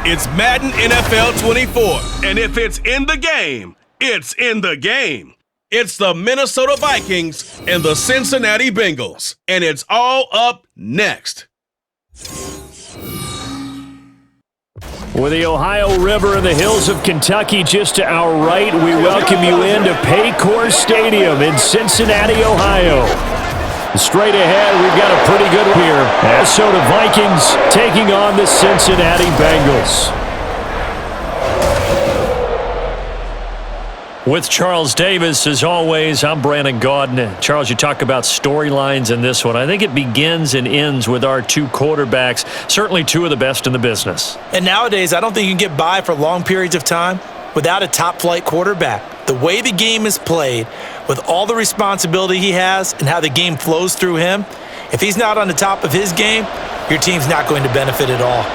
It's Madden NFL 24. And if it's in the game, it's in the game. It's the Minnesota Vikings and the Cincinnati Bengals. And it's all up next. With the Ohio River and the hills of Kentucky just to our right, we welcome you into Paycor Stadium in Cincinnati, Ohio. Straight ahead, we've got a pretty good one here. Minnesota Vikings taking on the Cincinnati Bengals. With Charles Davis, as always, I'm Brandon Gaudin. Charles, you talk about storylines in this one. I think it begins and ends with our two quarterbacks, certainly two of the best in the business. And nowadays, I don't think you can get by for long periods of time without a top-flight quarterback. The way the game is played, with all the responsibility he has and how the game flows through him, if he's not on the top of his game, your team's not going to benefit at all.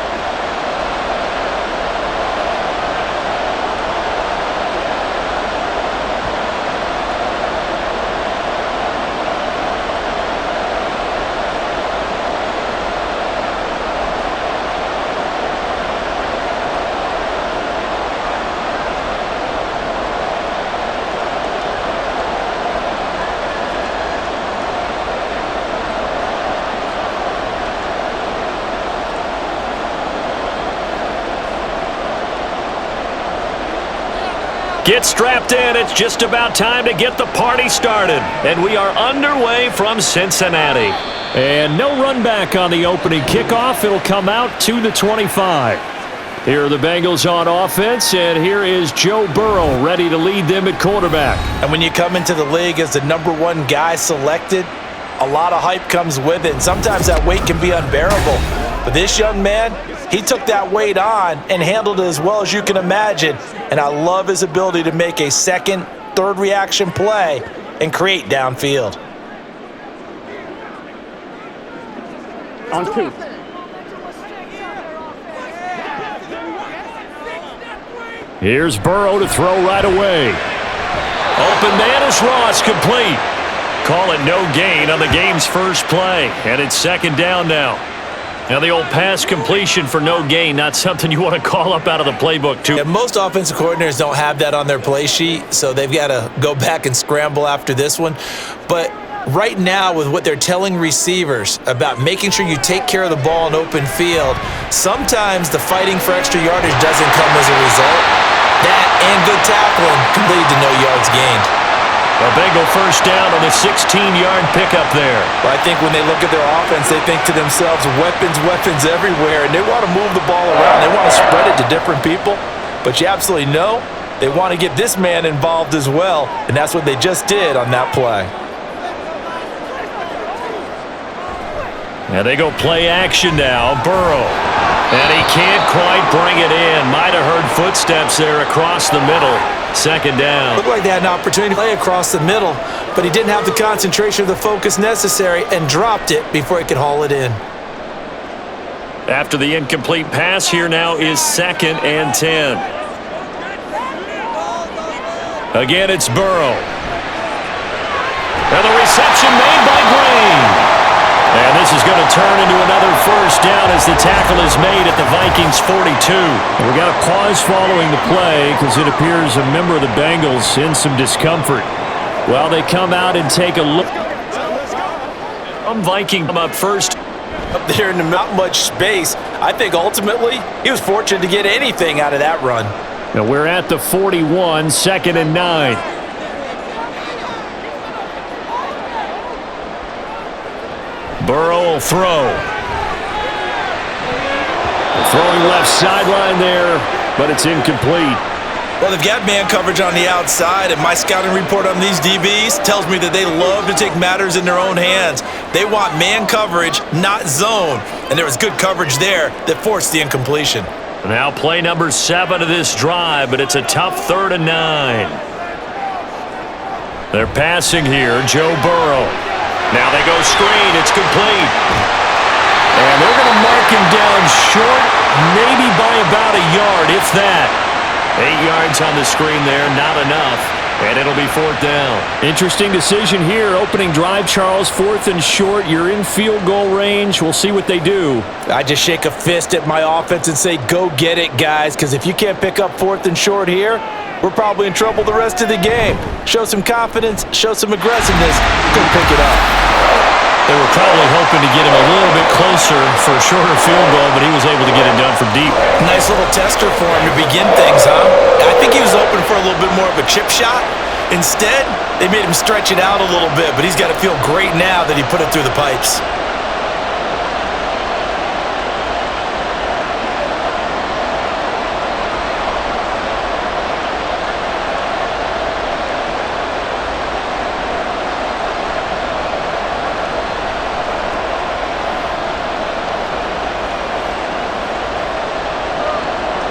Get strapped in. It's just about time to get the party started. And we are underway from Cincinnati. And no run back on the opening kickoff. It'll come out to the 25. Here are the Bengals on offense, and here is Joe Burrow ready to lead them at quarterback. And when you come into the league as the #1 guy selected, a lot of hype comes with it. And sometimes that weight can be unbearable. But this young man, he took that weight on and handled it as well as you can imagine. And I love his ability to make a second, third reaction play and create downfield. On two. Here's Burrow to throw right away. Open man is Ross, complete. Call it no gain on the game's first play. And it's second down now. Now the old pass completion for no gain, not something you want to call up out of the playbook too. Yeah, most offensive coordinators don't have that on their play sheet, so they've got to go back and scramble after this one. But right now, with what they're telling receivers about making sure you take care of the ball in open field, sometimes the fighting for extra yardage doesn't come as a result. That and good tackling can lead to no yards gained. A Bengal first down on a 16-yard pickup there. Well, I think when they look at their offense, they think to themselves, weapons everywhere, and they want to move the ball around. They want to spread it to different people, but you absolutely know they want to get this man involved as well, and that's what they just did on that play. And they go play action now. Burrow. And he can't quite bring it in. Might have heard footsteps there across the middle. Second down. Looked like they had an opportunity to play across the middle, but he didn't have the concentration or the focus necessary and dropped it before he could haul it in. After the incomplete pass, here now is 2nd and 10. Again, it's Burrow. And the reception made by Green. And this is going to turn into another first down as the tackle is made at the Vikings 42. We got a pause following the play because it appears a member of the Bengals in some discomfort. Well, they come out and take a look. Viking come up first. Up there in not much space. I think ultimately he was fortunate to get anything out of that run. Now we're at the 41, 2nd and 9. Burrow will throw. Throwing left sideline there, but it's incomplete. Well, they've got man coverage on the outside, and my scouting report on these DBs tells me that they love to take matters in their own hands. They want man coverage, not zone, and there was good coverage there that forced the incompletion. Now play number 7 of this drive, but it's a tough 3rd and 9. They're passing here, Joe Burrow. Now they go screen. It's complete. And they're going to mark him down short, maybe by about a yard, if that. 8 yards on the screen there, not enough. And it'll be 4th down. Interesting decision here. Opening drive, Charles. 4th and short. You're in field goal range. We'll see what they do. I just shake a fist at my offense and say, go get it, guys, because if you can't pick up 4th and short here, we're probably in trouble the rest of the game. Show some confidence, show some aggressiveness, go pick it up. They were probably hoping to get him a little bit closer for a shorter field goal, but he was able to get it done from deep. Nice little tester for him to begin things, huh? I think he was open for a little bit more of a chip shot. Instead, they made him stretch it out a little bit, but he's got to feel great now that he put it through the pipes.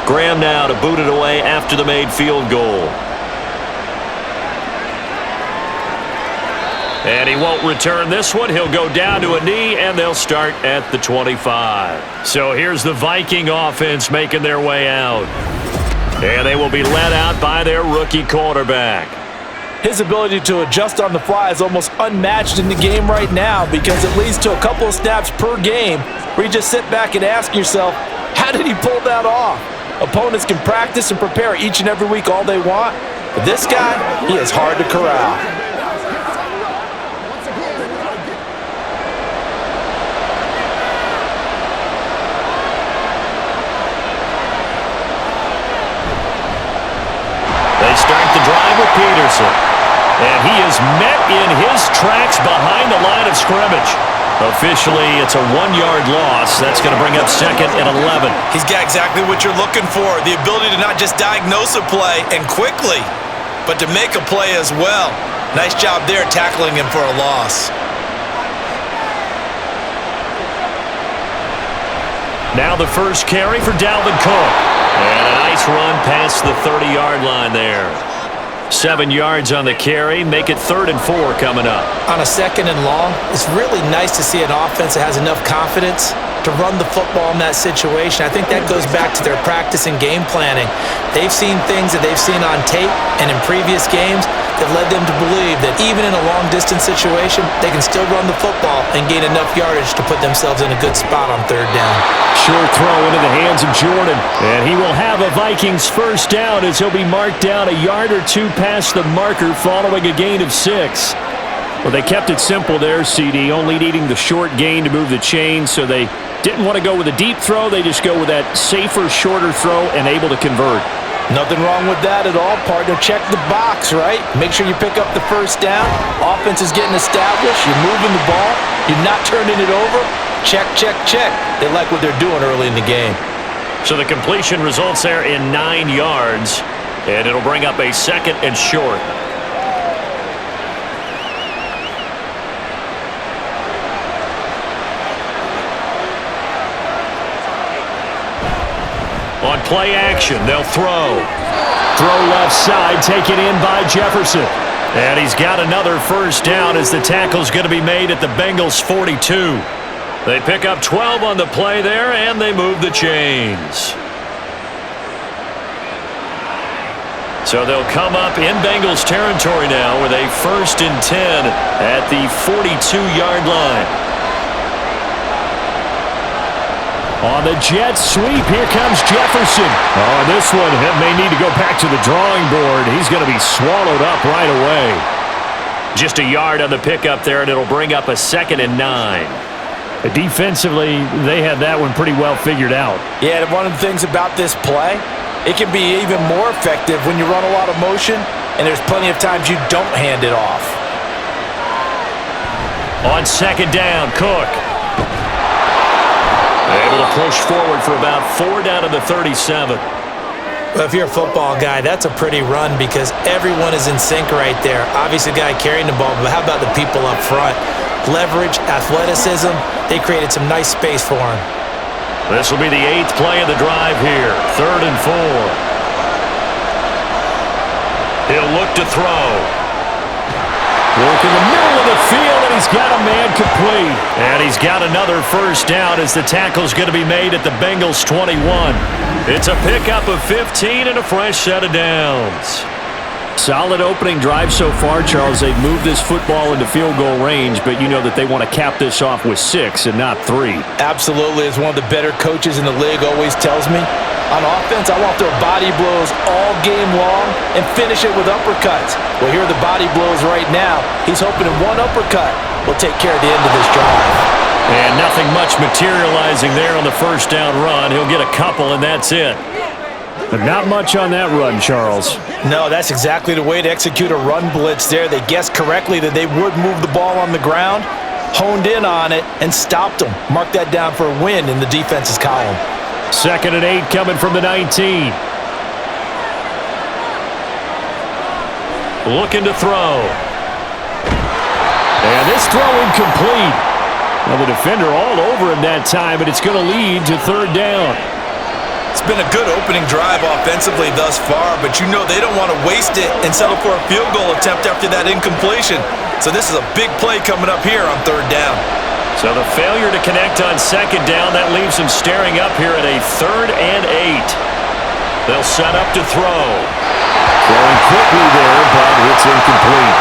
Graham now to boot it away after the made field goal. And he won't return this one. He'll go down to a knee, and they'll start at the 25. So here's the Viking offense making their way out. And they will be led out by their rookie quarterback. His ability to adjust on the fly is almost unmatched in the game right now because it leads to a couple of snaps per game where you just sit back and ask yourself, how did he pull that off? Opponents can practice and prepare each and every week all they want, but this guy, he is hard to corral. They start the drive with Peterson, and he is met in his tracks behind the line of scrimmage. Officially, it's a 1-yard loss. That's going to bring up 2nd and 11. He's got exactly what you're looking for, the ability to not just diagnose a play and quickly, but to make a play as well. Nice job there tackling him for a loss. Now the first carry for Dalvin Cook. And a nice run past the 30-yard line there. 7 yards on the carry. Make it 3rd and 4 coming up. On a 2nd and long, it's really nice to see an offense that has enough confidence to run the football in that situation. I think that goes back to their practice and game planning. They've seen things that they've seen on tape and in previous games that led them to believe that even in a long-distance situation, they can still run the football and gain enough yardage to put themselves in a good spot on 3rd down. Short throw into the hands of Jordan. And he will have a Vikings first down as he'll be marked down a yard or two past the marker following a gain of 6. Well, they kept it simple there, CD, only needing the short gain to move the chain, so they didn't want to go with a deep throw. They just go with that safer, shorter throw and able to convert. Nothing wrong with that at all, partner. Check the box, right? Make sure you pick up the first down. Offense is getting established. You're moving the ball. You're not turning it over. Check, check, check. They like what they're doing early in the game. So the completion results there in 9 yards, and it'll bring up a 2nd and short. On play action, they'll throw. Throw left side, taken in by Jefferson. And he's got another first down as the tackle's going to be made at the Bengals' 42. They pick up 12 on the play there, and they move the chains. So they'll come up in Bengals territory now with a 1st and 10 at the 42-yard line. On the jet sweep, here comes Jefferson. Oh, this one may need to go back to the drawing board. He's going to be swallowed up right away. Just a yard on the pickup there, and it'll bring up a 2nd and 9. Defensively, they had that one pretty well figured out. Yeah, and one of the things about this play, it can be even more effective when you run a lot of motion, and there's plenty of times you don't hand it off. On 2nd down, Cook. Able to push forward for about 4 down to the 37. Well, if you're a football guy, that's a pretty run because everyone is in sync right there. Obviously, the guy carrying the ball, but how about the people up front? Leverage, athleticism, they created some nice space for him. This will be the 8th play of the drive here. 3rd and 4. He'll look to throw. Work in the middle of the field, and he's got a man complete. And he's got another first down as the tackle's going to be made at the Bengals' 21. It's a pickup of 15 and a fresh set of downs. Solid opening drive so far, Charles. They've moved this football into field goal range, but you know that they want to cap this off with 6 and not 3. Absolutely. As one of the better coaches in the league always tells me, on offense, I want to throw body blows all game long and finish it with uppercuts. Well, here are the body blows right now. He's hoping in one uppercut will take care of the end of this drive. And nothing much materializing there on the first down run. He'll get a couple, and that's it. But not much on that run, Charles. No, that's exactly the way to execute a run blitz there. They guessed correctly that they would move the ball on the ground, honed in on it, and stopped them. Mark that down for a win in the defense's column. 2nd and 8 coming from the 19. Looking to throw. And this throw incomplete. Well, the defender all over him that time, but it's going to lead to 3rd down. It's been a good opening drive offensively thus far, but you know they don't want to waste it and settle for a field goal attempt after that incompletion. So this is a big play coming up here on 3rd down. So the failure to connect on 2nd down, that leaves them staring up here at a 3rd and 8. They'll set up to throw. Throwing quickly there, but it's incomplete.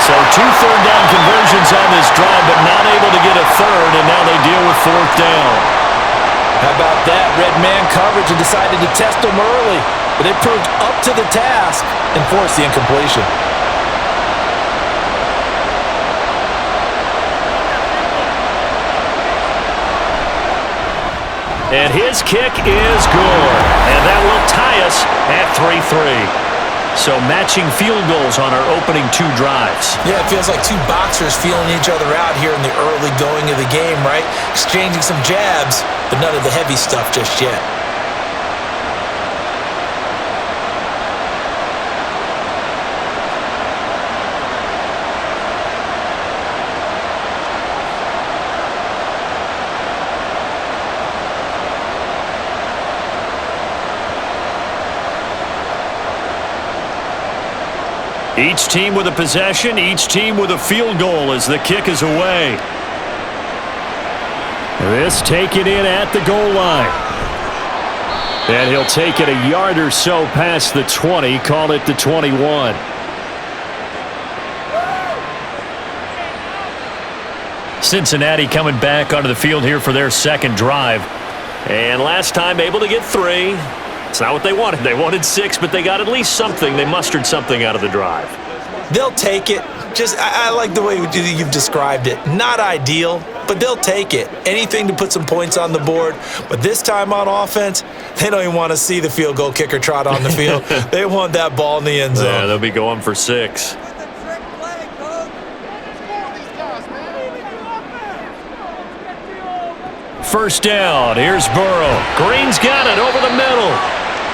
So 2 third down conversions on this drive, but not able to get a 3rd, and now they deal with 4th down. How about that? Red man coverage and decided to test them early, but they proved up to the task and forced the incompletion. And his kick is good. And that will tie us at 3-3. So matching field goals on our opening 2 drives. Yeah, it feels like 2 boxers feeling each other out here in the early going of the game, right? Exchanging some jabs, but none of the heavy stuff just yet. Each team with a possession, each team with a field goal as the kick is away. This taken in at the goal line. And he'll take it a yard or so past the 20, call it the 21. Cincinnati coming back onto the field here for their 2nd drive. And last time able to get 3. It's not what they wanted. They wanted 6, but they got at least something. They mustered something out of the drive. They'll take it. I like the way you've described it. Not ideal, but they'll take it. Anything to put some points on the board. But this time on offense, they don't even want to see the field goal kicker trot on the field. They want that ball in the end zone. Yeah, they'll be going for 6. First down. Here's Burrow. Green's got it over the middle.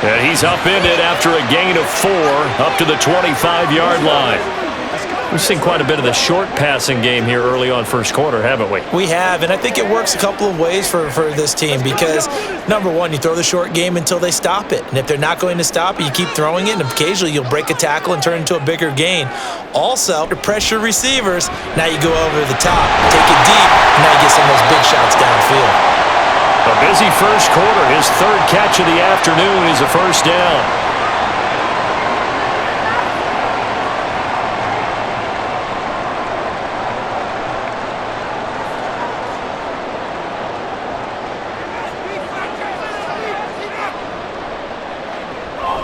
And he's upended after a gain of 4 up to the 25-yard line. We've seen quite a bit of the short passing game here early on first quarter, haven't we? We have, and I think it works a couple of ways for this team because, number one, you throw the short game until they stop it. And if they're not going to stop it, you keep throwing it, and occasionally you'll break a tackle and turn it into a bigger gain. Also, to pressure receivers, now you go over the top, take it deep, and now you get some of those big shots downfield. A busy first quarter. His 3rd catch of the afternoon is a first down.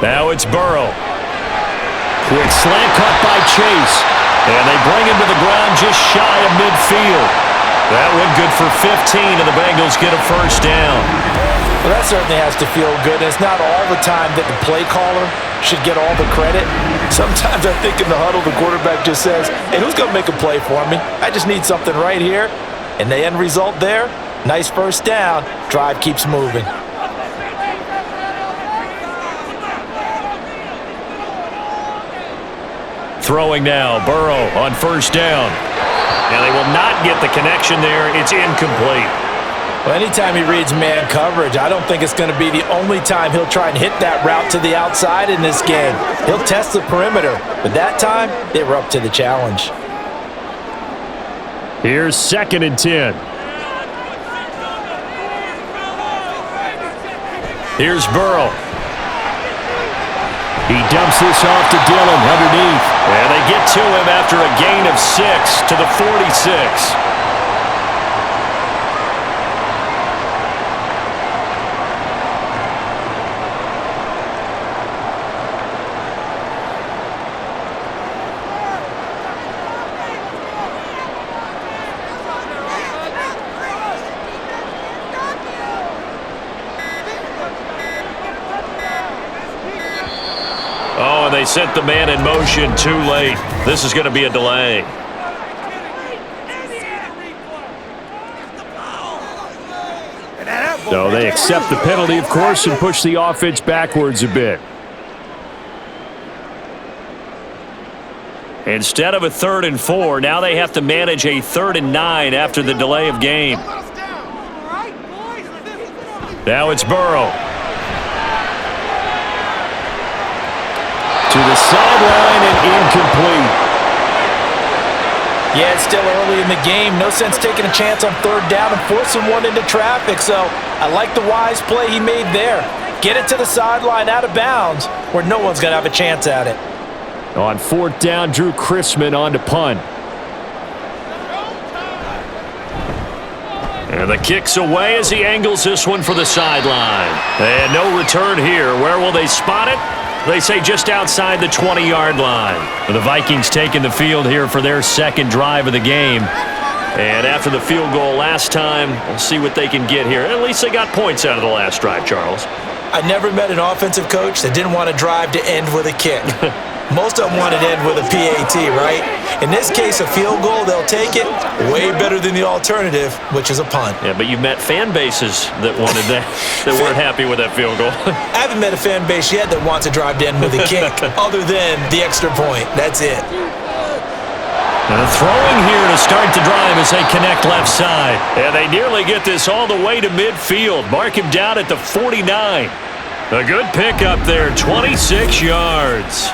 Now it's Burrow. Quick slant caught by Chase. And they bring him to the ground just shy of midfield. That one good for 15, and the Bengals get a first down. Well, that certainly has to feel good. And it's not all the time that the play caller should get all the credit. Sometimes I think in the huddle, the quarterback just says, hey, who's going to make a play for me? I just need something right here. And the end result there, nice first down. Drive keeps moving. Throwing now, Burrow on first down. And they will not get the connection there. It's incomplete. Well, anytime he reads man coverage, I don't think it's going to be the only time he'll try and hit that route to the outside in this game. He'll test the perimeter, but that time, they were up to the challenge. Here's 2nd and 10. Here's Burrow. He dumps this off to Dillon underneath. And they get to him after a gain of 6 to the 46. Oh, and they sent the man in motion too late. This is going to be a delay. So they accept the penalty, of course, and push the offense backwards a bit. Instead of a 3rd and 4, now they have to manage a 3rd and 9 after the delay of game. Now it's Burrow. To the sideline and incomplete. Yeah, it's still early in the game. No sense taking a chance on 3rd down and forcing one into traffic. So I like the wise play he made there. Get it to the sideline out of bounds where no one's going to have a chance at it. On 4th down, Drew Chrisman on to punt. And the kick's away as he angles this one for the sideline. And no return here. Where will they spot it? They say just outside the 20-yard line. The Vikings taking the field here for their 2nd drive of the game. And after the field goal last time, we'll see what they can get here. At least they got points out of the last drive, Charles. I never met an offensive coach that didn't want to drive to end with a kick. Most of them want it to end with a PAT, right? In this case, a field goal, they'll take it. Way better than the alternative, which is a punt. Yeah, but you've met fan bases that wanted that, that weren't happy with that field goal. I haven't met a fan base yet that wants to drive to end with a kick, other than the extra point. That's it. And throwing here to start the drive as they connect left side. And they nearly get this all the way to midfield. Mark him down at the 49. A good pickup there, 26 yards.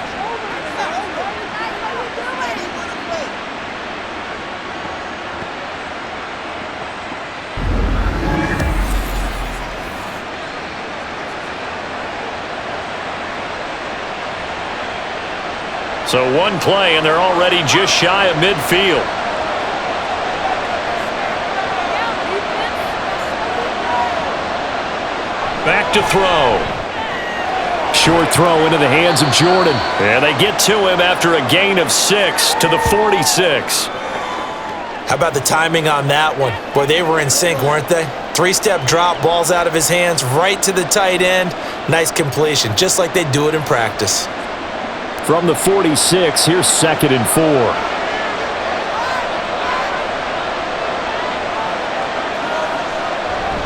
So one play, and they're already just shy of midfield. Back to throw. Short throw into the hands of Jordan. And they get to him after a gain of 6 to the 46. How about the timing on that one? Boy, they were in sync, weren't they? 3-step drop, ball's out of his hands, right to the tight end. Nice completion, just like they do it in practice. From the 46, here's 2nd and 4.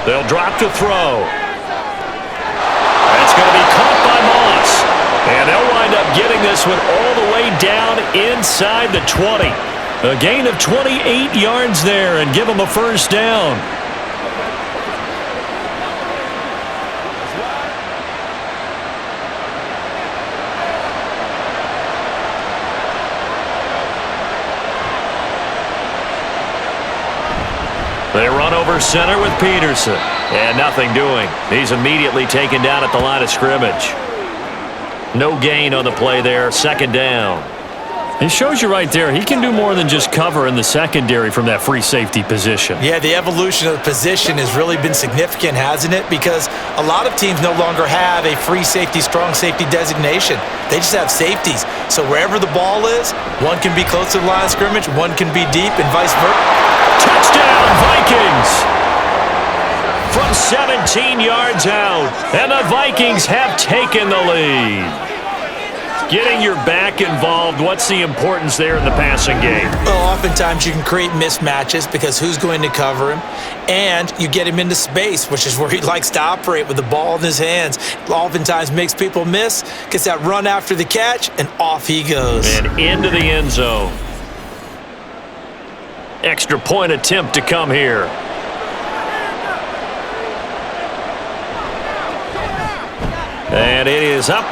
They'll drop to throw. That's going to be caught by Moss. And they'll wind up getting this one all the way down inside the 20. A gain of 28 yards there and give them a 1st down. They run over center with Peterson. And nothing doing. He's immediately taken down at the line of scrimmage. No gain on the play there. 2nd down. It shows you right there, he can do more than just cover in the secondary from that free safety position. Yeah, the evolution of the position has really been significant, hasn't it? Because a lot of teams no longer have a free safety, strong safety designation. They just have safeties. So wherever the ball is, one can be close to the line of scrimmage, one can be deep, and vice versa. Touchdown, Vikings! From 17 yards out, and the Vikings have taken the lead. Getting your back involved, what's the importance there in the passing game? Well, oftentimes you can create mismatches because who's going to cover him? And you get him into space, which is where he likes to operate with the ball in his hands. Oftentimes makes people miss, gets that run after the catch, and off he goes. And into the end zone. Extra point attempt to come here. And it is up.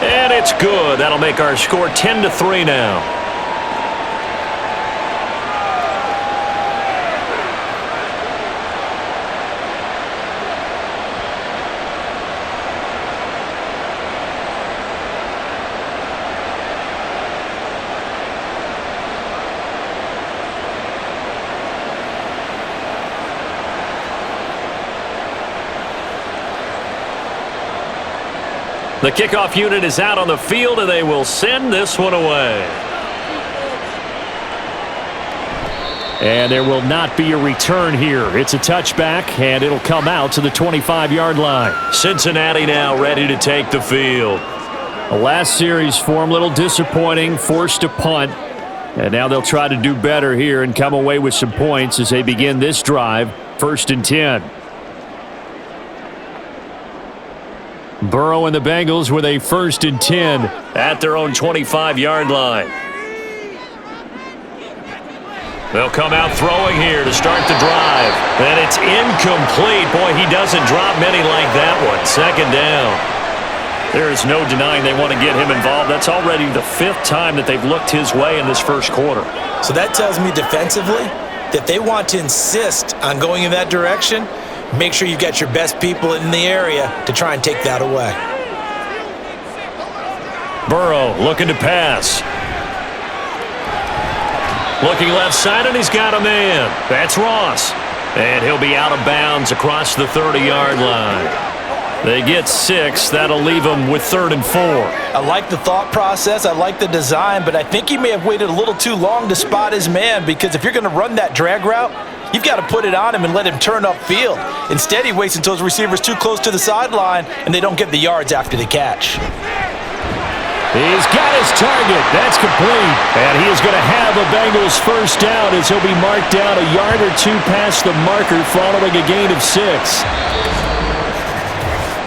And it's good. That'll make our score 10-3 now. The kickoff unit is out on the field, and they will send this one away. And there will not be a return here. It's a touchback, and it'll come out to the 25-yard line. Cincinnati now ready to take the field. The last series for them, a little disappointing, forced a punt. And now they'll try to do better here and come away with some points as they begin this drive, 1st and 10. Burrow and the Bengals with a 1st and 10 at their own 25-yard line. They'll come out throwing here to start the drive. And it's incomplete. Boy, he doesn't drop many like that one. 2nd down. There is no denying they want to get him involved. That's already the 5th time that they've looked his way in this first quarter. So that tells me defensively that they want to insist on going in that direction. Make sure you've got your best people in the area to try and take that away. Burrow looking to pass. Looking left side, and he's got a man. That's Ross. And he'll be out of bounds across the 30-yard line. They get 6. That'll leave them with 3rd and 4. I like the thought process. I like the design, but I think he may have waited a little too long to spot his man, because if you're going to run that drag route, you've got to put it on him and let him turn upfield. Instead, he waits until his receiver's too close to the sideline, and they don't get the yards after the catch. He's got his target. That's complete. And he is going to have a Bengals 1st down as he'll be marked down a yard or 2 past the marker following a gain of 6.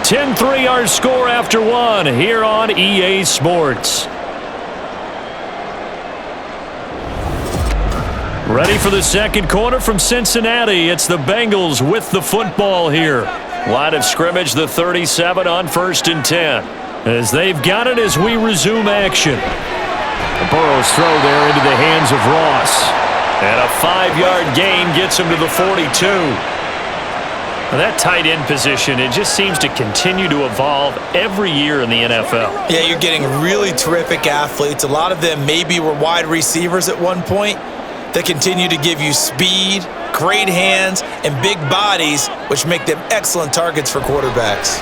10-3 our score after 1 here on EA Sports. Ready for the second quarter from Cincinnati. It's the Bengals with the football here. Line of scrimmage, the 37 on 1st and 10. As they've got it as we resume action. Burrow's throw there into the hands of Ross. And a 5-yard gain gets him to the 42. Now that tight end position, it just seems to continue to evolve every year in the NFL. Yeah, you're getting really terrific athletes. A lot of them maybe were wide receivers at one point. They continue to give you speed, great hands, and big bodies, which make them excellent targets for quarterbacks.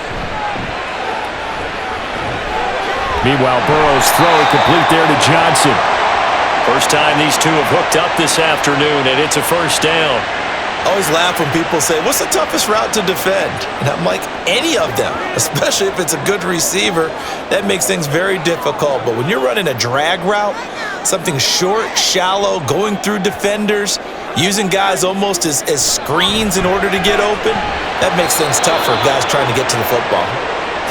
Meanwhile, Burrow's throw complete there to Johnson. First time these two have hooked up this afternoon, and it's a 1st down. I always laugh when people say, what's the toughest route to defend? And I'm like, any of them, especially if it's a good receiver. That makes things very difficult. But when you're running a drag route, something short, shallow, going through defenders, using guys almost as screens in order to get open, that makes things tough for guys trying to get to the football.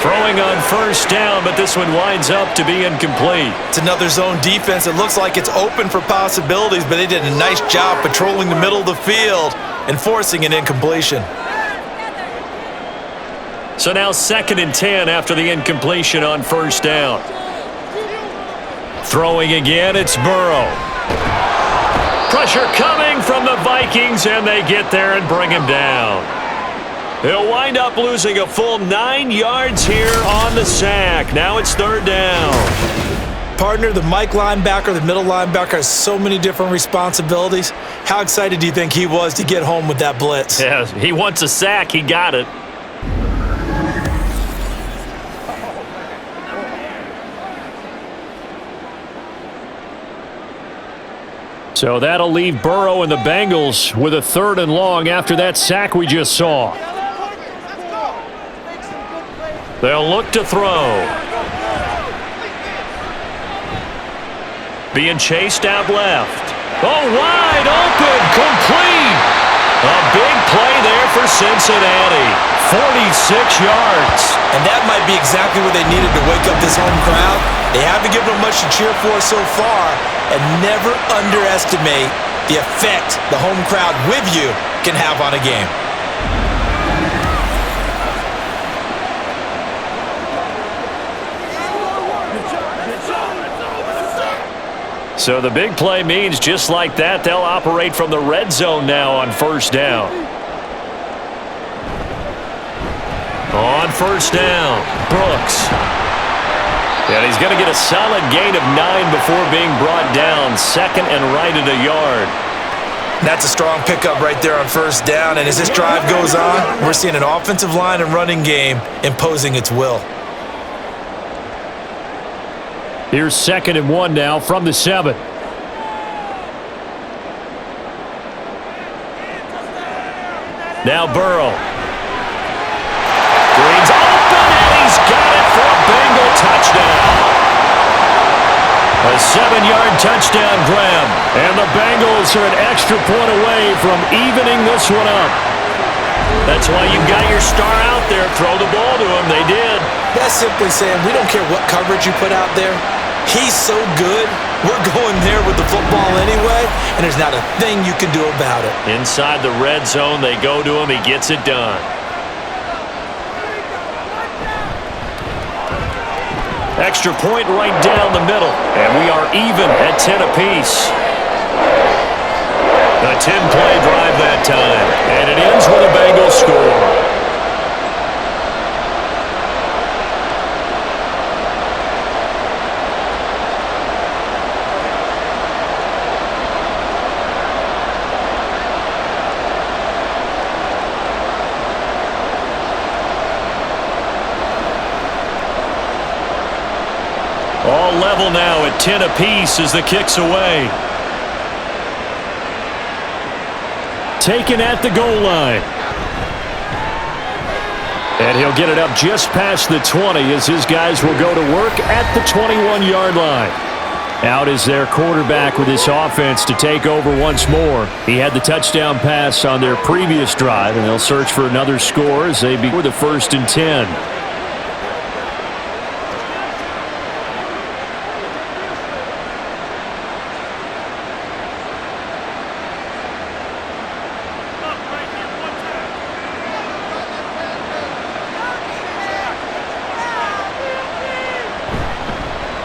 Throwing on 1st down, but this one winds up to be incomplete. It's another zone defense. It looks like it's open for possibilities, but they did a nice job patrolling the middle of the field and forcing an incompletion. So now 2nd and 10 after the incompletion on 1st down. Throwing again, it's Burrow. Pressure coming from the Vikings, and they get there and bring him down. He'll wind up losing a full 9 yards here on the sack. Now it's 3rd down. Partner, the Mike linebacker, the middle linebacker has so many different responsibilities. How excited do you think he was to get home with that blitz? Yeah, he wants a sack. He got it. So that'll leave Burrow and the Bengals with a 3rd and long after that sack we just saw. They'll look to throw. Being chased out left. Oh, wide open, complete. A big play there for Cincinnati. 46 yards. And that might be exactly what they needed to wake up this home crowd. They haven't given them much to cheer for so far, and never underestimate the effect the home crowd with you can have on a game. So the big play means just like that, they'll operate from the red zone now on 1st down. On 1st down, Brooks. And he's going to get a solid gain of 9 before being brought down. 2nd and right at a yard. That's a strong pickup right there on 1st down. And as this drive goes on, we're seeing an offensive line and running game imposing its will. Here's 2nd and 1 now from the 7. Now Burrow. Green's open, and he's got it for a Bengal touchdown. A 7-yard touchdown grab. And the Bengals are an extra point away from evening this one up. That's why you got your star out there. Throw the ball to him. They did. That's simply saying we don't care what coverage you put out there. He's so good. We're going there with the football anyway, and there's not a thing you can do about it. Inside the red zone, they go to him. He gets it done. Extra point right down the middle, and we are even at 10 apiece. A 10-play drive that time, and it ends with a Bengals score. All level now at 10 apiece as the kick's away. Taken at the goal line. And he'll get it up just past the 20 as his guys will go to work at the 21-yard line. Out is their quarterback with this offense to take over once more. He had the touchdown pass on their previous drive, and they'll search for another score as they begin with the 1st and 10.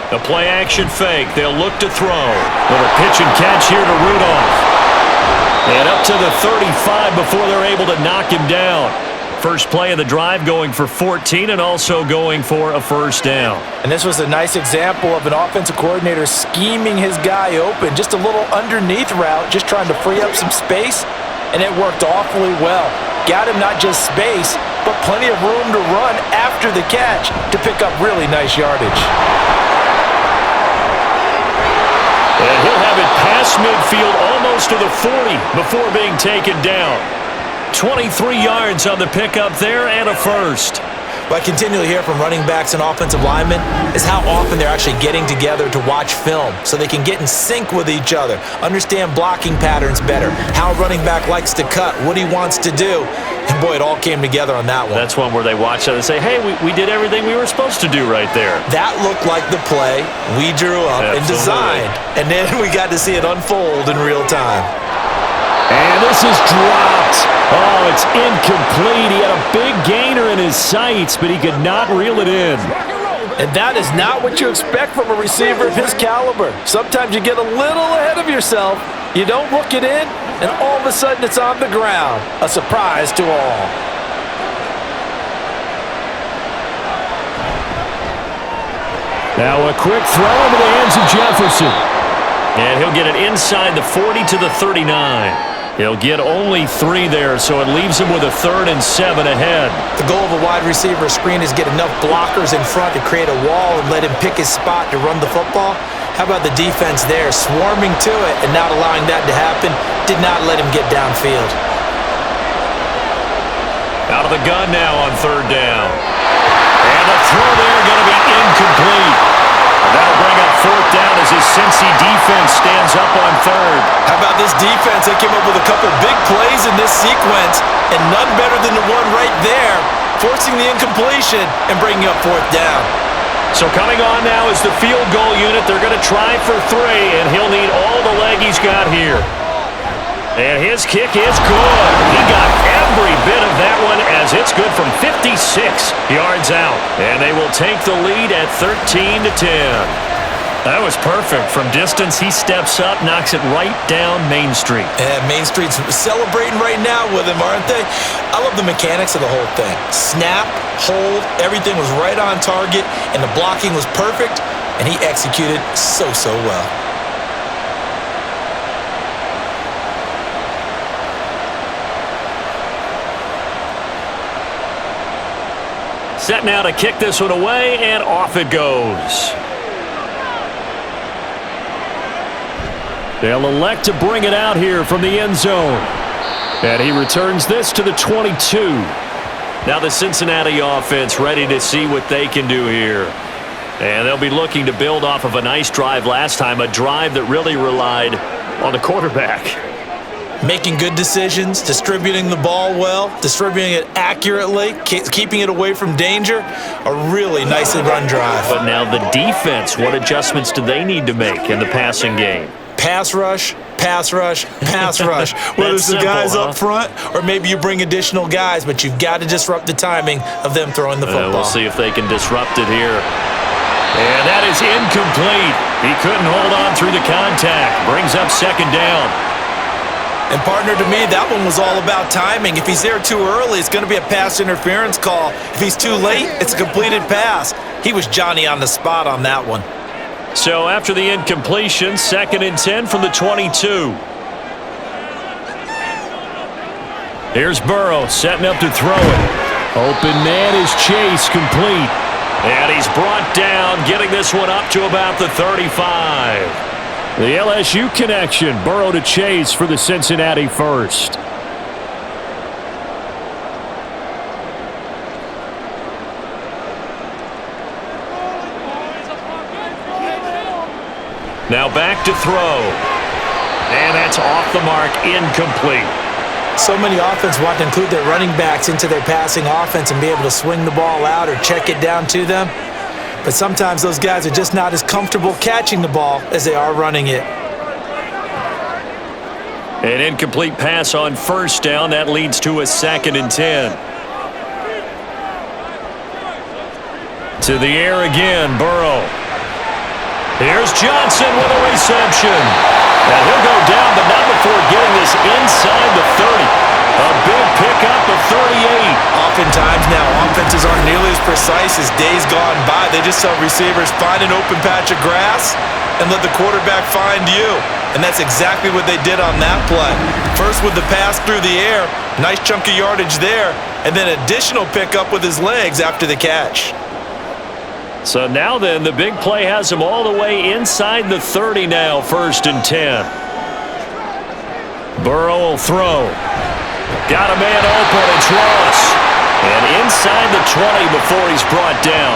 The play-action fake. They'll look to throw. With a pitch and catch here to Rudolph. And up to the 35 before they're able to knock him down. First play of the drive going for 14 and also going for a first down. And this was a nice example of an offensive coordinator scheming his guy open. Just a little underneath route, just trying to free up some space, and it worked awfully well. Got him not just space, but plenty of room to run after the catch to pick up really nice yardage. And he'll have it past midfield almost to the 40 before being taken down. 23 yards on the pickup there and a first. What I continually hear from running backs and offensive linemen is how often they're actually getting together to watch film so they can get in sync with each other, understand blocking patterns better, how a running back likes to cut, what he wants to do. And boy, it all came together on that one. That's one where they watch it and say, hey, we did everything we were supposed to do right there. That looked like the play we drew up and designed. And then we got to see it unfold in real time. And this is dropped. Oh, it's incomplete. He had a big gainer in his sights, but he could not reel it in. And that is not what you expect from a receiver of his caliber. Sometimes you get a little ahead of yourself. You don't look it in, and all of a sudden it's on the ground. A surprise to all. Now a quick throw into the hands of Jefferson. And he'll get it inside the 40 to the 39. He'll get only 3 there, so it leaves him with a 3rd and 7 ahead. The goal of a wide receiver screen is get enough blockers in front to create a wall and let him pick his spot to run the football. How about the defense there, swarming to it and not allowing that to happen? Did not let him get downfield. Out of the gun now on 3rd down. And the throw there going to be incomplete. That'll bring up 4th down as his Cincy defense stands up on 3rd. How about this defense? They came up with a couple big plays in this sequence, and none better than the one right there, forcing the incompletion and bringing up 4th down. So coming on now is the field goal unit. They're going to try for 3, and he'll need all the leg he's got here. And his kick is good. He got every bit of that one as it's good from 56 yards out. And they will take the lead at 13 to 10. That was perfect. From distance, he steps up, knocks it right down Main Street. And Main Street's celebrating right now with him, aren't they? I love the mechanics of the whole thing. Snap, hold, everything was right on target, and the blocking was perfect, and he executed so well. Set now to kick this one away, and off it goes. They'll elect to bring it out here from the end zone. And he returns this to the 22. Now the Cincinnati offense ready to see what they can do here. And they'll be looking to build off of a nice drive last time, a drive that really relied on the quarterback. Making good decisions, distributing the ball well, distributing it accurately, keeping it away from danger. A really nicely run drive. But now the defense, what adjustments do they need to make in the passing game? Pass rush, pass rush, pass rush. Whether it's the guys up front or maybe you bring additional guys, but you've got to disrupt the timing of them throwing the football. We'll see if they can disrupt it here. And that is incomplete. He couldn't hold on through the contact. Brings up second down. And partner, to me, that one was all about timing. If he's there too early, it's going to be a pass interference call. If he's too late, it's a completed pass. He was Johnny on the spot on that one. So after the incompletion, 2nd and 10 from the 22. Here's Burrow setting up to throw it. Open man is Chase, complete. And he's brought down, getting this one up to about the 35. The LSU connection, Burrow to Chase for the Cincinnati first. Now back to throw. And that's off the mark, incomplete. So many offenses want to include their running backs into their passing offense and be able to swing the ball out or check it down to them. But sometimes those guys are just not as comfortable catching the ball as they are running it. An incomplete pass on first down. That leads to a 2nd and 10. To the air again, Burrow. Here's Johnson with a reception. And he'll go down, but not before getting this inside the 30. A big pickup of 38. Oftentimes now, offenses aren't nearly as precise as days gone by. They just tell receivers, find an open patch of grass and let the quarterback find you. And that's exactly what they did on that play. First with the pass through the air, nice chunk of yardage there, and then additional pickup with his legs after the catch. So now then, the big play has him all the way inside the 30 now, 1st and 10. Burrow will throw. Got a man open, it's Ross. And inside the 20 before he's brought down.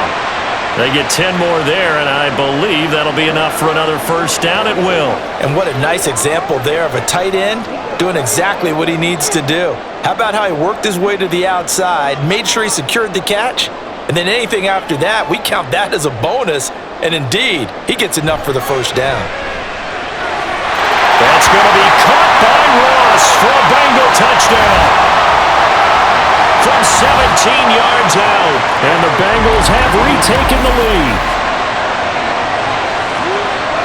They get 10 more there, and I believe that'll be enough for another first down at will. And what a nice example there of a tight end doing exactly what he needs to do. How about how he worked his way to the outside, made sure he secured the catch, and then anything after that, we count that as a bonus, and indeed, he gets enough for the first down. That's going to be caught by Ross for a Bengal touchdown. From 17 yards out, and the Bengals have retaken the lead.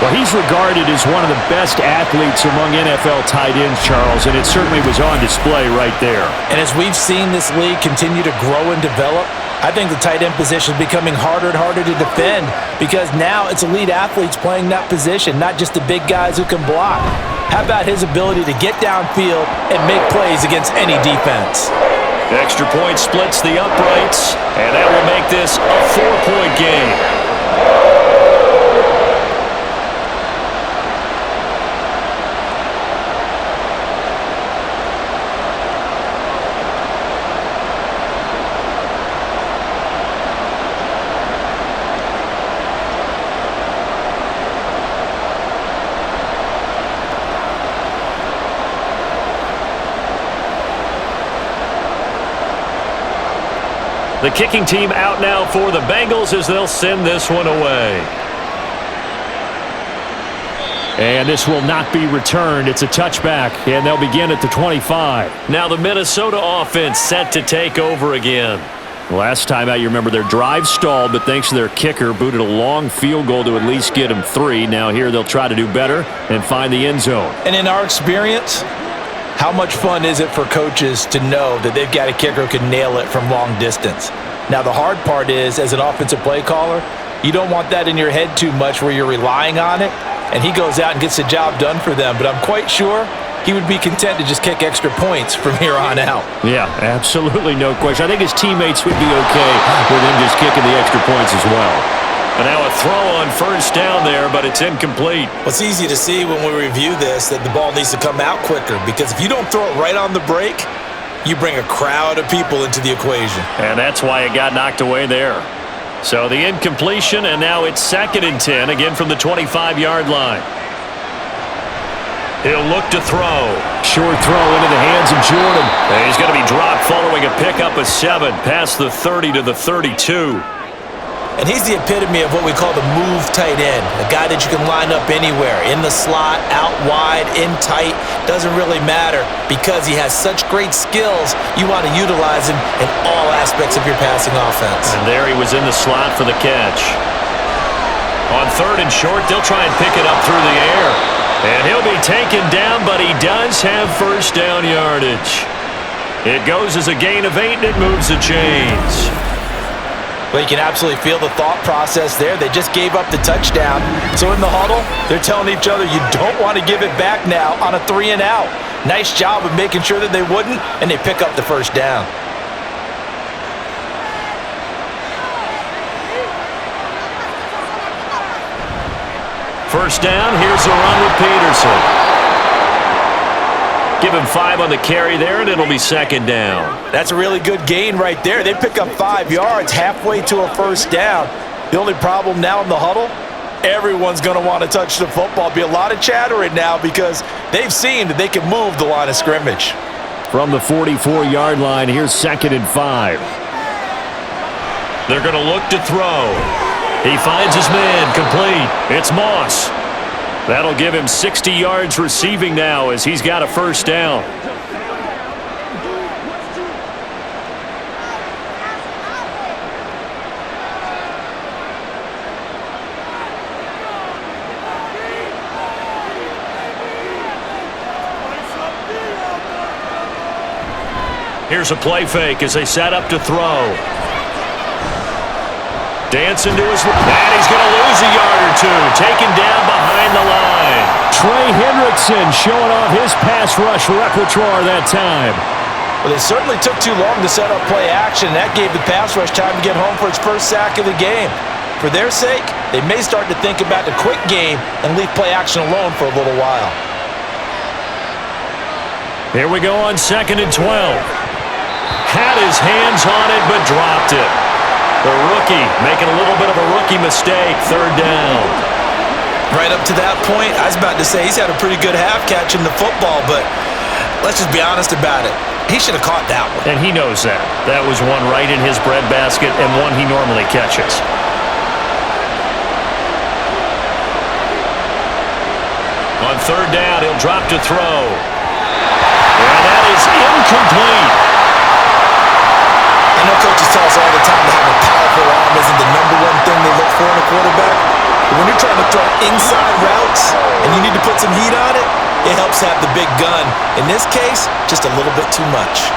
Well, he's regarded as one of the best athletes among NFL tight ends, Charles, and it certainly was on display right there. And as we've seen this league continue to grow and develop, I think the tight end position is becoming harder and harder to defend because now it's elite athletes playing that position, not just the big guys who can block. How about his ability to get downfield and make plays against any defense? Extra point splits the uprights, and that will make this a 4-point game. The kicking team out now for the Bengals as they'll send this one away. And this will not be returned. It's a touchback, and they'll begin at the 25. Now the Minnesota offense set to take over again. Last time out, you remember their drive stalled, but thanks to their kicker, booted a long field goal to at least get them 3. Now here they'll try to do better and find the end zone. And in our experience, how much fun is it for coaches to know that they've got a kicker who can nail it from long distance? Now, the hard part is, as an offensive play caller, you don't want that in your head too much where you're relying on it, and he goes out and gets the job done for them. But I'm quite sure he would be content to just kick extra points from here on out. Yeah, absolutely no question. I think his teammates would be okay with him just kicking the extra points as well. And now a throw on first down there, but it's incomplete. Well, it's easy to see when we review this that the ball needs to come out quicker, because if you don't throw it right on the break, you bring a crowd of people into the equation. And that's why it got knocked away there. So the incompletion, and now it's 2nd and 10, again from the 25-yard line. He'll look to throw. Short throw into the hands of Jordan. And he's going to be dropped following a pickup of 7 past the 30 to the 32. And he's the epitome of what we call the move tight end, a guy that you can line up anywhere, in the slot, out wide, in tight, doesn't really matter, because he has such great skills. You want to utilize him in all aspects of your passing offense. And there he was in the slot for the catch. On 3rd and short, they'll try and pick it up through the air. And he'll be taken down, but he does have first down yardage. It goes as a gain of 8, and it moves the chains. Well, you can absolutely feel the thought process there. They just gave up the touchdown. So in the huddle, they're telling each other, you don't want to give it back now on a 3 and out. Nice job of making sure that they wouldn't, and they pick up the first down. First down, here's the run with Peterson. Give him 5 on the carry there, and it'll be 2nd down. That's a really good gain right there. They pick up 5 yards halfway to a first down. The only problem now in the huddle, everyone's going to want to touch the football. Be a lot of chattering now because they've seen that they can move the line of scrimmage. From the 44-yard line, here's 2nd and 5. They're going to look to throw. He finds his man, complete. It's Moss. That'll give him 60 yards receiving now as he's got a first down. Here's a play fake as they set up to throw. Dancing to his left, and he's going to lose a yard or 2. Taken down behind the line. Trey Hendrickson showing off his pass rush repertoire that time. Well, they certainly took too long to set up play action. That gave the pass rush time to get home for its first sack of the game. For their sake, they may start to think about the quick game and leave play action alone for a little while. Here we go on 2nd and 12. Had his hands on it, but dropped it. The rookie making a little bit of a rookie mistake, 3rd down. Right up to that point, I was about to say he's had a pretty good half catching the football, but let's just be honest about it. He should have caught that one. And he knows that. That was one right in his breadbasket and one he normally catches. On 3rd down, he'll drop to throw. And that is incomplete. I know coaches tell us all the time that having a powerful arm isn't the #1 thing they look for in a quarterback. But when you're trying to throw inside routes and you need to put some heat on it, it helps have the big gun. In this case, just a little bit too much.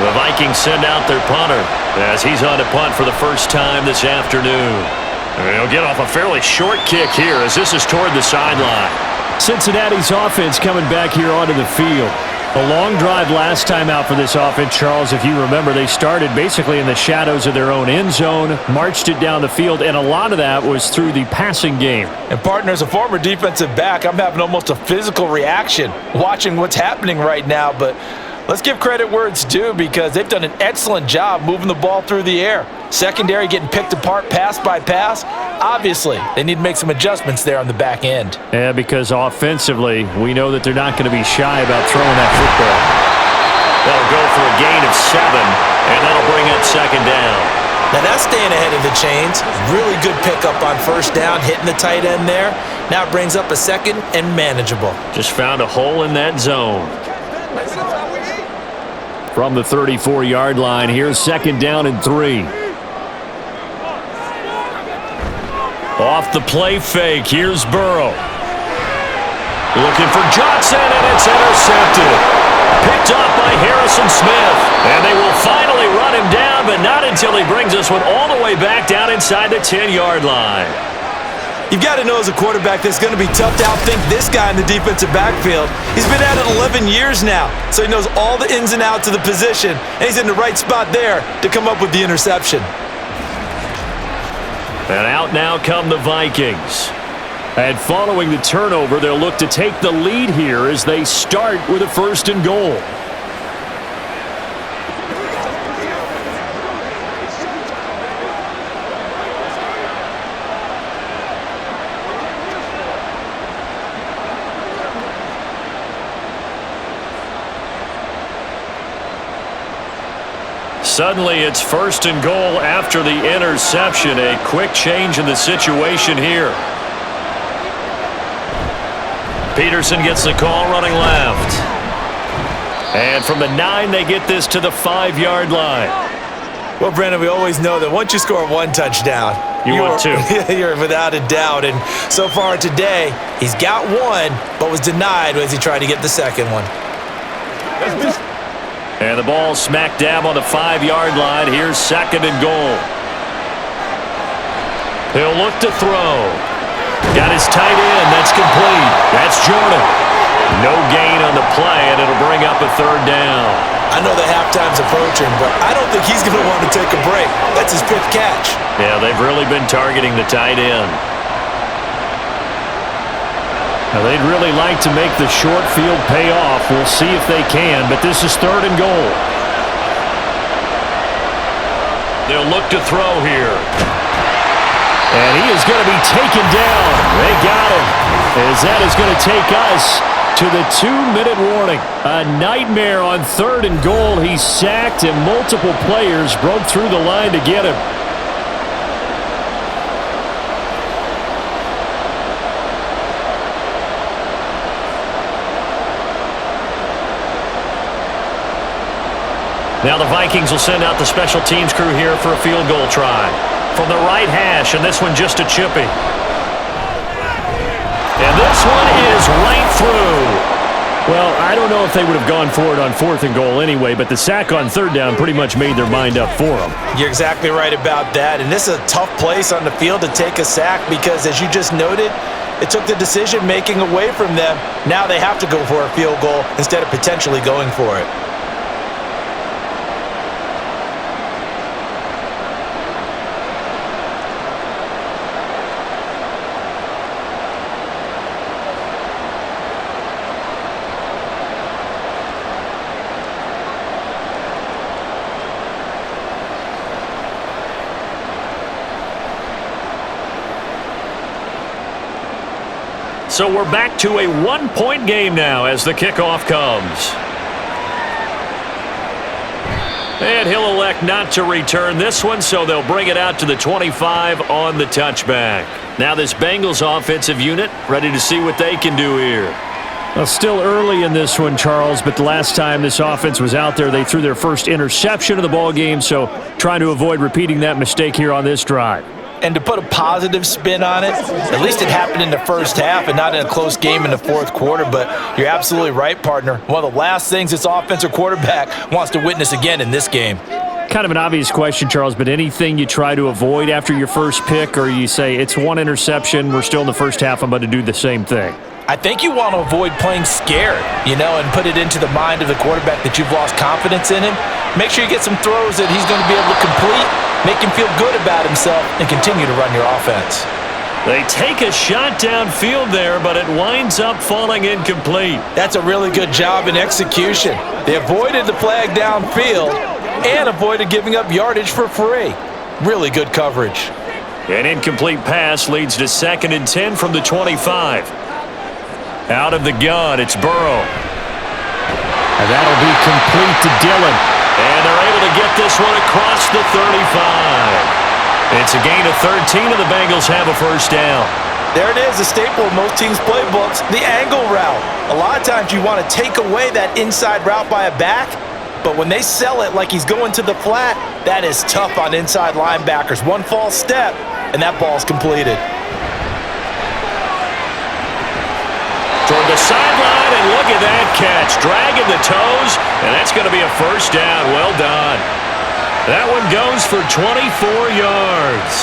The Vikings send out their punter as he's on to punt for the first time this afternoon. And he'll get off a fairly short kick here as this is toward the sideline. Cincinnati's offense coming back here onto the field. A long drive last time out for this offense, Charles. If you remember, they started basically in the shadows of their own end zone, marched it down the field, and a lot of that was through the passing game. And partner, as a former defensive back, I'm having almost a physical reaction watching what's happening right now. But let's give credit where it's due because they've done an excellent job moving the ball through the air. Secondary getting picked apart pass by pass. Obviously, they need to make some adjustments there on the back end. Yeah, because offensively, we know that they're not going to be shy about throwing that football. They'll go for a gain of 7, and that'll bring up 2nd down. Now that's staying ahead of the chains. Really good pickup on first down, hitting the tight end there. Now it brings up a 2nd and manageable. Just found a hole in that zone. From the 34-yard line, here's 2nd down and 3. Off the play fake, here's Burrow. Looking for Johnson, and it's intercepted. Picked off by Harrison Smith. And they will finally run him down, but not until he brings this one all the way back down inside the 10-yard line. You've got to know as a quarterback that's going to be tough to outthink this guy in the defensive backfield. He's been at it 11 years now, so he knows all the ins and outs of the position, and he's in the right spot there to come up with the interception. And out now come the Vikings. And following the turnover, they'll look to take the lead here as they start with a 1st and goal. Suddenly, it's 1st and goal after the interception. A quick change in the situation here. Peterson gets the call running left. And from the 9, they get this to the 5-yard line. Well, Brandon, we always know that once you score 1 touchdown, you're 2. You're without a doubt. And so far today, he's got 1, but was denied as he tried to get the 2nd one. And the ball smack dab on the 5-yard line. Here's 2nd and goal. He'll look to throw. Got his tight end. That's complete. That's Jordan. No gain on the play, and it'll bring up a 3rd down. I know the halftime's approaching, but I don't think he's going to want to take a break. That's his 5th catch. Yeah, they've really been targeting the tight end. Now, they'd really like to make the short field pay off. We'll see if they can, but this is 3rd and goal. They'll look to throw here. And he is going to be taken down. They got him. As that is going to take us to the 2-minute warning. A nightmare on 3rd and goal. He's sacked, and multiple players broke through the line to get him. Now the Vikings will send out the special teams crew here for a field goal try. From the right hash, and this one just a chippy. And this one is right through. Well, I don't know if they would have gone for it on 4th and goal anyway, but the sack on 3rd down pretty much made their mind up for them. You're exactly right about that, and this is a tough place on the field to take a sack because, as you just noted, it took the decision-making away from them. Now they have to go for a field goal instead of potentially going for it. So we're back to a 1-point game now as the kickoff comes. And he'll elect not to return this one, so they'll bring it out to the 25 on the touchback. Now this Bengals offensive unit ready to see what they can do here. Well, still early in this one, Charles, but the last time this offense was out there, they threw their first interception of the ball game, so trying to avoid repeating that mistake here on this drive. And to put a positive spin on it, at least it happened in the first half and not in a close game in the 4th quarter. But you're absolutely right, partner. One of the last things this offensive quarterback wants to witness again in this game. Kind of an obvious question, Charles, but anything you try to avoid after your first pick, or you say it's 1 interception, we're still in the first half, I'm about to do the same thing? I think you want to avoid playing scared, and put it into the mind of the quarterback that you've lost confidence in him. Make sure you get some throws that he's going to be able to complete, make him feel good about himself, and continue to run your offense. They take a shot downfield there, but it winds up falling incomplete. That's a really good job in execution. They avoided the flag downfield and avoided giving up yardage for free. Really good coverage. An incomplete pass leads to 2nd and 10 from the 25. Out of the gun, it's Burrow. And that'll be complete to Dillon. And they're able to get this one across the 35. It's a gain of 13, and the Bengals have a 1st down. There it is, a staple of most teams' playbooks, the angle route. A lot of times you want to take away that inside route by a back, but when they sell it like he's going to the flat, that is tough on inside linebackers. One false step, and that ball's completed. Toward the sideline, and look at that catch. Dragging the toes, and that's going to be a 1st down. Well done. That one goes for 24 yards.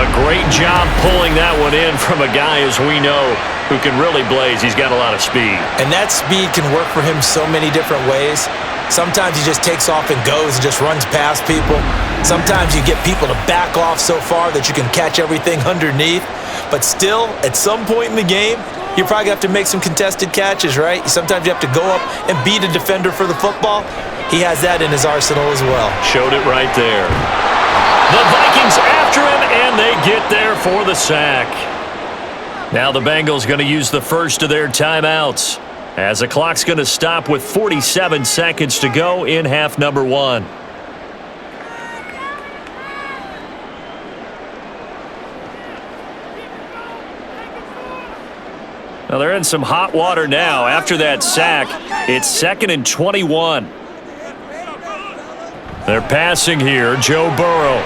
A great job pulling that one in from a guy, as we know, who can really blaze. He's got a lot of speed. And that speed can work for him so many different ways. Sometimes he just takes off and goes and just runs past people. Sometimes you get people to back off so far that you can catch everything underneath. But still, at some point in the game, you're probably going to have to make some contested catches, right? Sometimes you have to go up and beat a defender for the football. He has that in his arsenal as well. Showed it right there. The Vikings after him, and they get there for the sack. Now the Bengals going to use the first of their timeouts, as the clock's going to stop with 47 seconds to go in half number 1. Now they're in some hot water now. After that sack, it's 2nd and 21. They're passing here, Joe Burrow.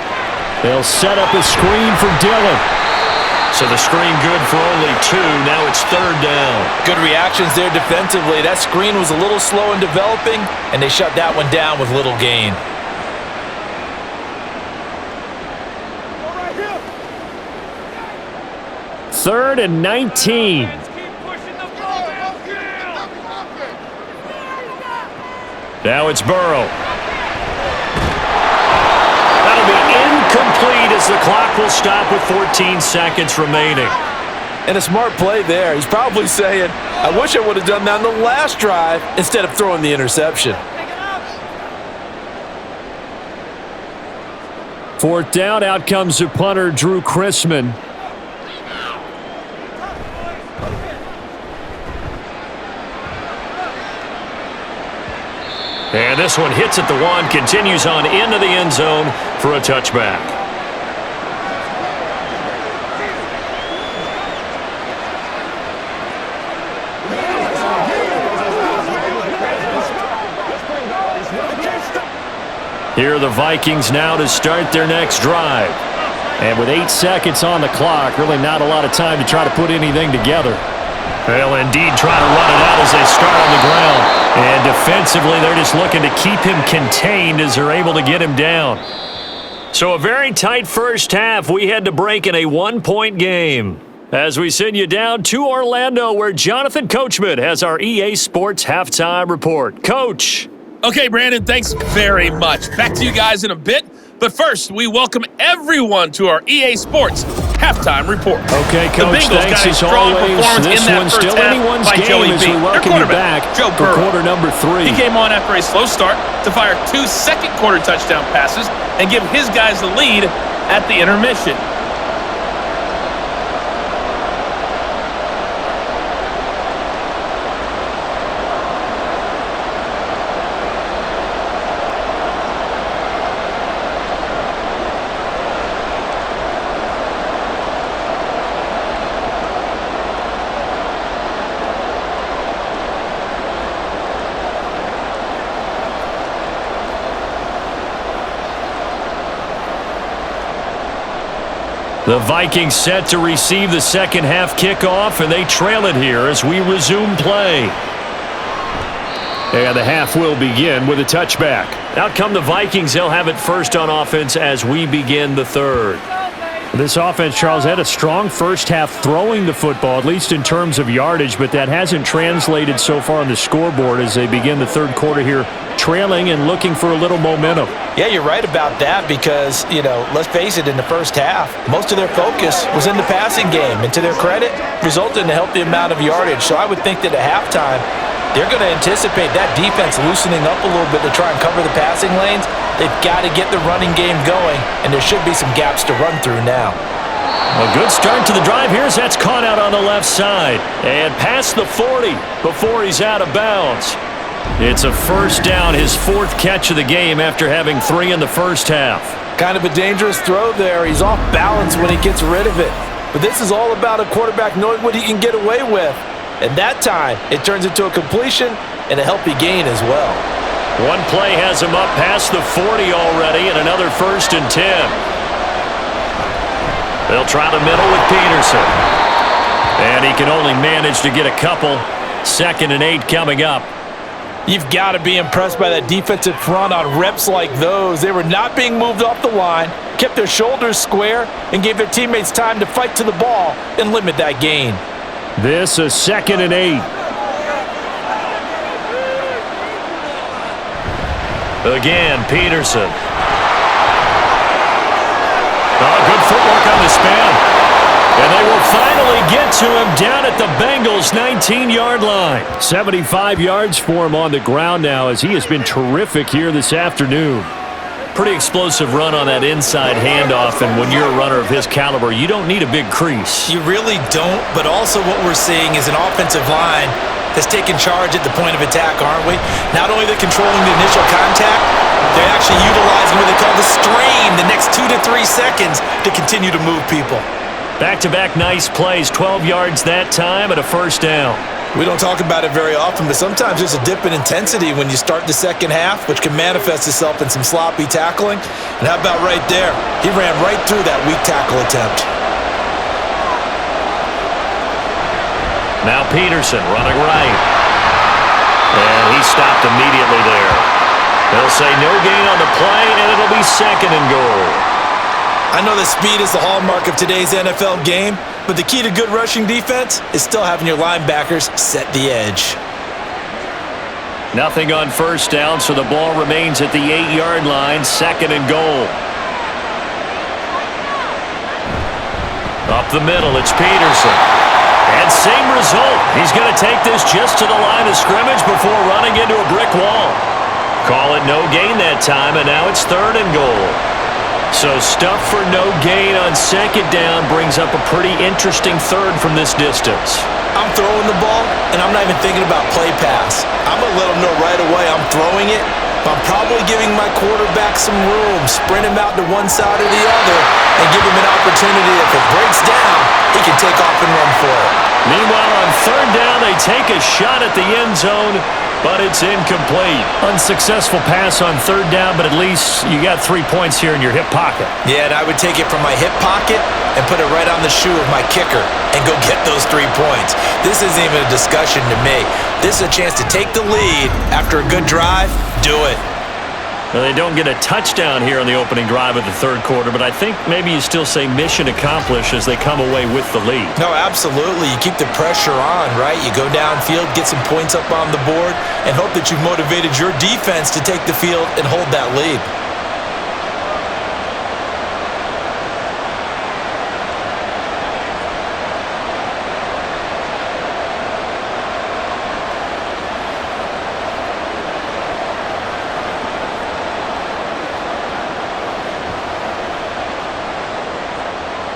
They'll set up a screen for Dillon. So the screen good for only 2. Now it's 3rd down. Good reactions there defensively. That screen was a little slow in developing, and they shut that one down with little gain. Third and 19. Now it's Burrow. That'll be incomplete as the clock will stop with 14 seconds remaining. And a smart play there. He's probably saying, I wish I would have done that in the last drive instead of throwing the interception. 4th down, out comes the punter, Drew Chrisman. And this one hits at the 1, continues on into the end zone for a touchback. Here are the Vikings now to start their next drive. And with 8 seconds on the clock, really not a lot of time to try to put anything together. They'll indeed try to run it out as they start on the ground. And defensively, they're just looking to keep him contained as they're able to get him down. So a very tight first half. We had to break in a 1-point game. As we send you down to Orlando, where Jonathan Coachman has our EA Sports Halftime Report. Coach. Okay, Brandon, thanks very much. Back to you guys in a bit. But first, we welcome everyone to our EA Sports Halftime Report. Okay, Coach, thanks as always. This one's still anyone's game as we welcome you back for quarter number 3. He came on after a slow start to fire 2 second-quarter touchdown passes and give his guys the lead at the intermission. The Vikings set to receive the second half kickoff, and they trail it here as we resume play. And the half will begin with a touchback. Out come the Vikings. They'll have it first on offense as we begin the third. This offense, Charles, had a strong first half throwing the football, at least in terms of yardage, but that hasn't translated so far on the scoreboard as they begin the third quarter here, trailing and looking for a little momentum. Yeah, you're right about that because, let's face it, in the first half, most of their focus was in the passing game, and to their credit, resulted in a healthy amount of yardage. So I would think that at halftime, they're going to anticipate that defense loosening up a little bit to try and cover the passing lanes. They've got to get the running game going, and there should be some gaps to run through now. A good start to the drive here as that's caught out on the left side. And past the 40 before he's out of bounds. It's a first down, his 4th catch of the game after having 3 in the first half. Kind of a dangerous throw there. He's off balance when he gets rid of it. But this is all about a quarterback knowing what he can get away with. And that time, it turns into a completion and a healthy gain as well. One play has him up past the 40 already, and another 1st and 10. They'll try the middle with Peterson. And he can only manage to get a couple. 2nd and 8 coming up. You've got to be impressed by that defensive front on reps like those. They were not being moved off the line, kept their shoulders square, and gave their teammates time to fight to the ball and limit that gain. This is 2nd and 8. Again, Peterson. Oh, good footwork on the span. And they will finally get to him down at the Bengals' 19-yard line. 75 yards for him on the ground now as he has been terrific here this afternoon. Pretty explosive run on that inside handoff, and when you're a runner of his caliber, you don't need a big crease. You really don't, but also what we're seeing is an offensive line that's taking charge at the point of attack, aren't we? Not only they're controlling the initial contact, they're actually utilizing what they call the strain, the next 2 to 3 seconds to continue to move people. Back-to-back nice plays, 12 yards that time and a first down. We don't talk about it very often, but sometimes there's a dip in intensity when you start the second half, which can manifest itself in some sloppy tackling. And how about right there? He ran right through that weak tackle attempt. Now Peterson running right. And he stopped immediately there. They'll say no gain on the play, and it'll be second and goal. I know that speed is the hallmark of today's NFL game, but the key to good rushing defense is still having your linebackers set the edge. Nothing on first down, so the ball remains at the 8-yard line, second and goal. Up the middle, it's Peterson. And same result. He's going to take this just to the line of scrimmage before running into a brick wall. Call it no gain that time, and now it's third and goal. So stuff for no gain on second down brings up a pretty interesting third from this distance. I'm throwing the ball, and I'm not even thinking about play pass. I'm going to let him know right away I'm throwing it, but I'm probably giving my quarterback some room, sprint him out to one side or the other, and give him an opportunity. If it breaks down, he can take off and run for it. Meanwhile, on third down, they take a shot at the end zone, but it's incomplete. Unsuccessful pass on third down, but at least you got 3 points here in your hip pocket. Yeah, and I would take it from my hip pocket and put it right on the shoe of my kicker and go get those 3 points. This isn't even a discussion to me. This is a chance to take the lead after a good drive. Do it. Well, they don't get a touchdown here on the opening drive of the third quarter, but I think maybe you still say mission accomplished as they come away with the lead. No, absolutely. You keep the pressure on, right? You go downfield, get some points up on the board, and hope that you've motivated your defense to take the field and hold that lead.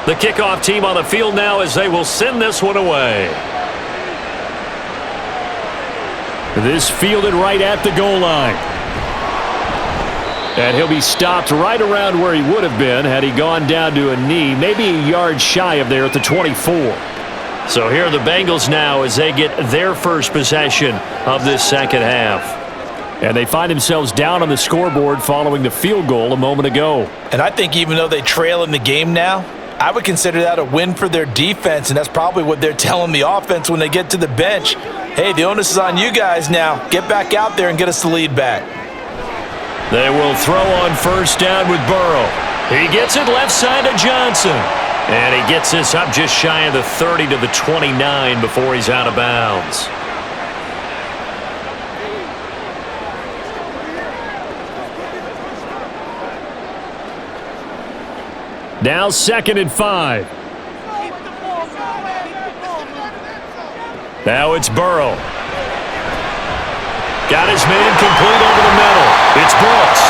The kickoff team on the field now as they will send this one away. This fielded right at the goal line. And he'll be stopped right around where he would have been had he gone down to a knee, maybe a yard shy of there at the 24. So here are the Bengals now as they get their first possession of this second half. And they find themselves down on the scoreboard following the field goal a moment ago. And I think even though they trail in the game now, I would consider that a win for their defense, and that's probably what they're telling the offense when they get to the bench. Hey, the onus is on you guys now. Get back out there and get us the lead back. They will throw on first down with Burrow. He gets it left side to Johnson. And he gets this up just shy of the 30 to the 29 before he's out of bounds. Now 2nd and 5. Now it's Burrow. Got his man complete over the middle. It's Brooks.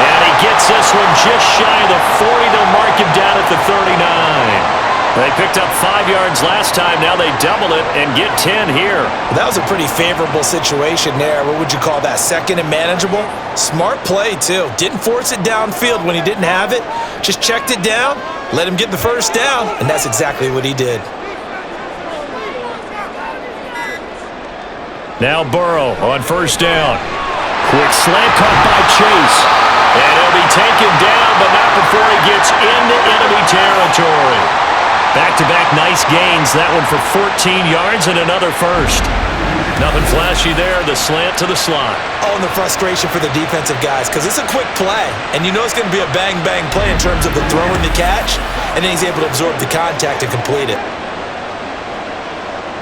And he gets this one just shy of the 40. They'll mark him down at the 39. They picked up 5 yards last time. Now they double it and get 10 here. That was a pretty favorable situation there. What would you call that? Second and manageable? Smart play, too. Didn't force it downfield when he didn't have it. Just checked it down, let him get the first down, and that's exactly what he did. Now Burrow on first down. Quick slant caught by Chase. And he'll be taken down, but not before he gets into enemy territory. Back-to-back nice gains. That one for 14 yards and another first. Nothing flashy there. The slant to the slot. Oh, and the frustration for the defensive guys, because it's a quick play. And you know it's going to be a bang-bang play in terms of the throw and the catch. And then he's able to absorb the contact and complete it.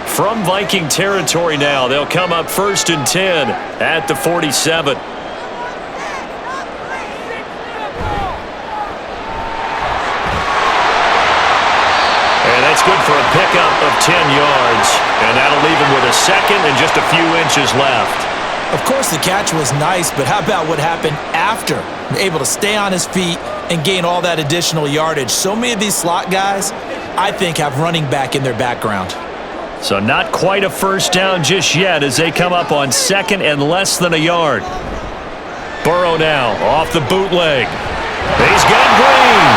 From Viking territory now, they'll come up 1st and 10 at the 47. pickup of 10 yards, and that'll leave him with a second and just a few inches left. Of course, the catch was nice, but how about what happened after? Able to stay on his feet and gain all that additional yardage. So many of these slot guys, I think, have running back in their background. So not quite a first down just yet as they come up on second and less than a yard. Burrow now off the bootleg. He's got Green.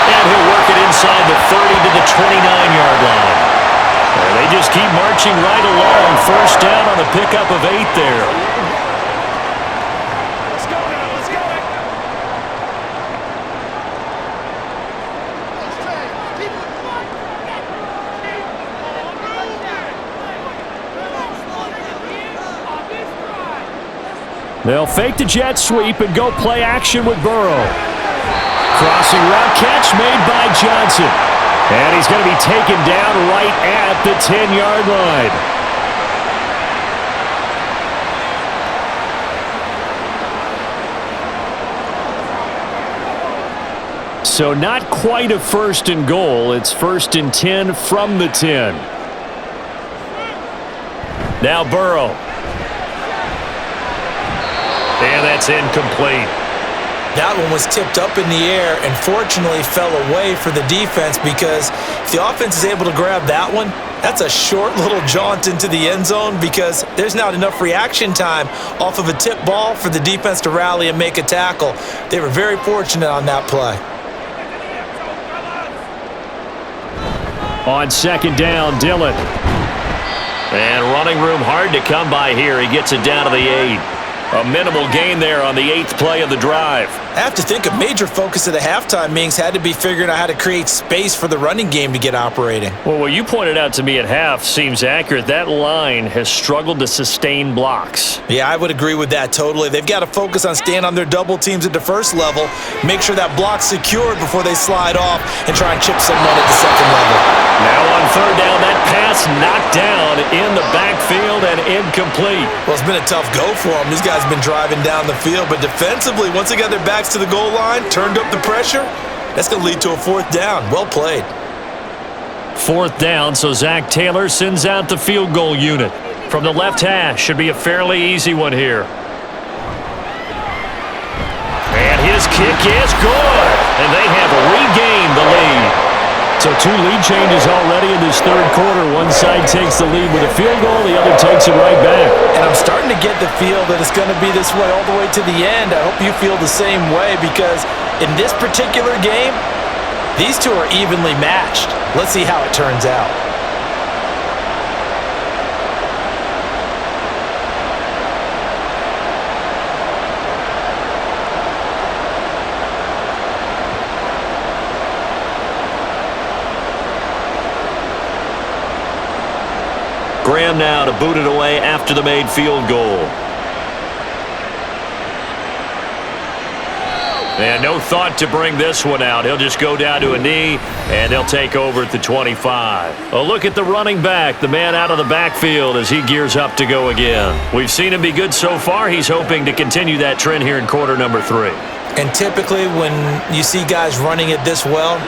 And he'll work it inside the 30 to the 29-yard line. And they just keep marching right along. First down on the pickup of 8 there. Let's go now. Let's go. They'll fake the jet sweep and go play action with Burrow. Crossing route catch made by Johnson. And he's going to be taken down right at the 10-yard line. So not quite a first and goal. It's first and 10 from the 10. Now Burrow. And that's incomplete. That one was tipped up in the air and fortunately fell away for the defense, because if the offense is able to grab that one, that's a short little jaunt into the end zone, because there's not enough reaction time off of a tip ball for the defense to rally and make a tackle. They were very fortunate on that play. On second down, Dillon. And running room hard to come by here. He gets it down to the 8. A minimal gain there on the 8th play of the drive. I have to think a major focus of the halftime meetings had to be figuring out how to create space for the running game to get operating. Well, what you pointed out to me at half seems accurate. That line has struggled to sustain blocks. Yeah, I would agree with that totally. They've got to focus on staying on their double teams at the first level, make sure that block's secured before they slide off and try and chip someone at the second level. Now on third down, that pass knocked down in the backfield and incomplete. Well, it's been a tough go for them. These guys have been driving down the field, but defensively, once they got their backs to the goal line, turned up the pressure, that's going to lead to a fourth down. Well played. Fourth down, so Zach Taylor sends out the field goal unit. From the left hash, should be a fairly easy one here. And his kick is good. And they have regained the lead. So 2 lead changes already in this third quarter. One side takes the lead with a field goal, the other takes it right back. And I'm starting to get the feel that it's going to be this way all the way to the end. I hope you feel the same way, because in this particular game, these two are evenly matched. Let's see how it turns out. Graham now to boot it away after the made field goal. And no thought to bring this one out. He'll just go down to a knee, and he'll take over at the 25. A look at the running back, the man out of the backfield as he gears up to go again. We've seen him be good so far. He's hoping to continue that trend here in quarter number 3. And typically when you see guys running it this well,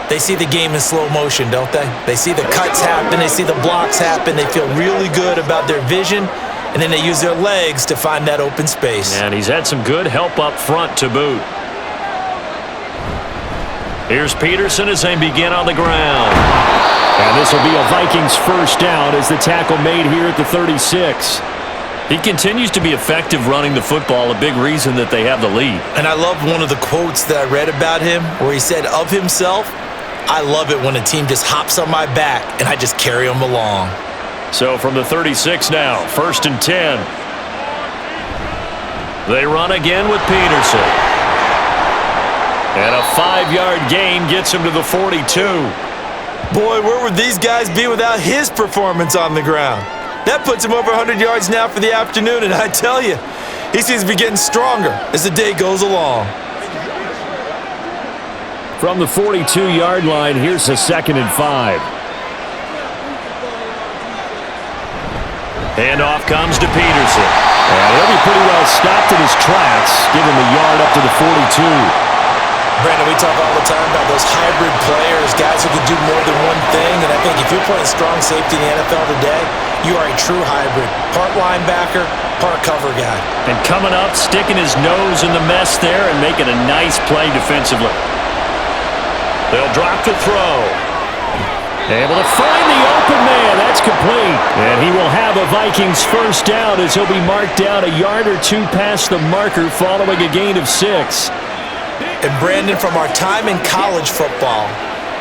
they see the game in slow motion, don't they? They see the cuts happen, they see the blocks happen, they feel really good about their vision, and then they use their legs to find that open space. And he's had some good help up front to boot. Here's Peterson as they begin on the ground. And this will be a Vikings first down as the tackle made here at the 36. He continues to be effective running the football, a big reason that they have the lead. And I love one of the quotes that I read about him where he said of himself, "I love it when a team just hops on my back and I just carry them along." So from the 36 now, first and 10. They run again with Peterson. And a 5-yard gain gets him to the 42. Boy, where would these guys be without his performance on the ground? That puts him over 100 yards now for the afternoon, and I tell you, he seems to be getting stronger as the day goes along. From the 42-yard line, here's a 2nd and 5. Handoff comes to Peterson. And he'll be pretty well stopped in his tracks. Give him a yard up to the 42. Brandon, we talk all the time about those hybrid players, guys who can do more than one thing. And I think if you're playing strong safety in the NFL today, you are a true hybrid. Part linebacker, part cover guy. And coming up, sticking his nose in the mess there and making a nice play defensively. They'll drop to throw. Able to find the open man. That's complete. And he will have a Vikings first down as he'll be marked down a yard or two past the marker following a gain of 6. And Brandon, from our time in college football,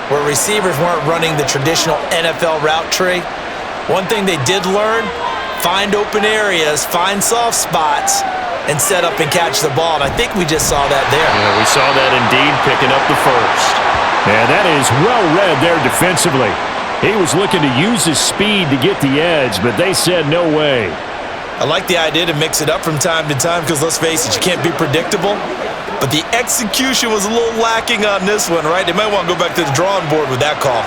where receivers weren't running the traditional NFL route tree, one thing they did learn, find open areas, find soft spots, and set up and catch the ball. And I think we just saw that there. Yeah, we saw that indeed, picking up the first. And that is well read there defensively. He was looking to use his speed to get the edge, but they said no way. I like the idea to mix it up from time to time because, let's face it, you can't be predictable. But the execution was a little lacking on this one, right? They might want to go back to the drawing board with that call.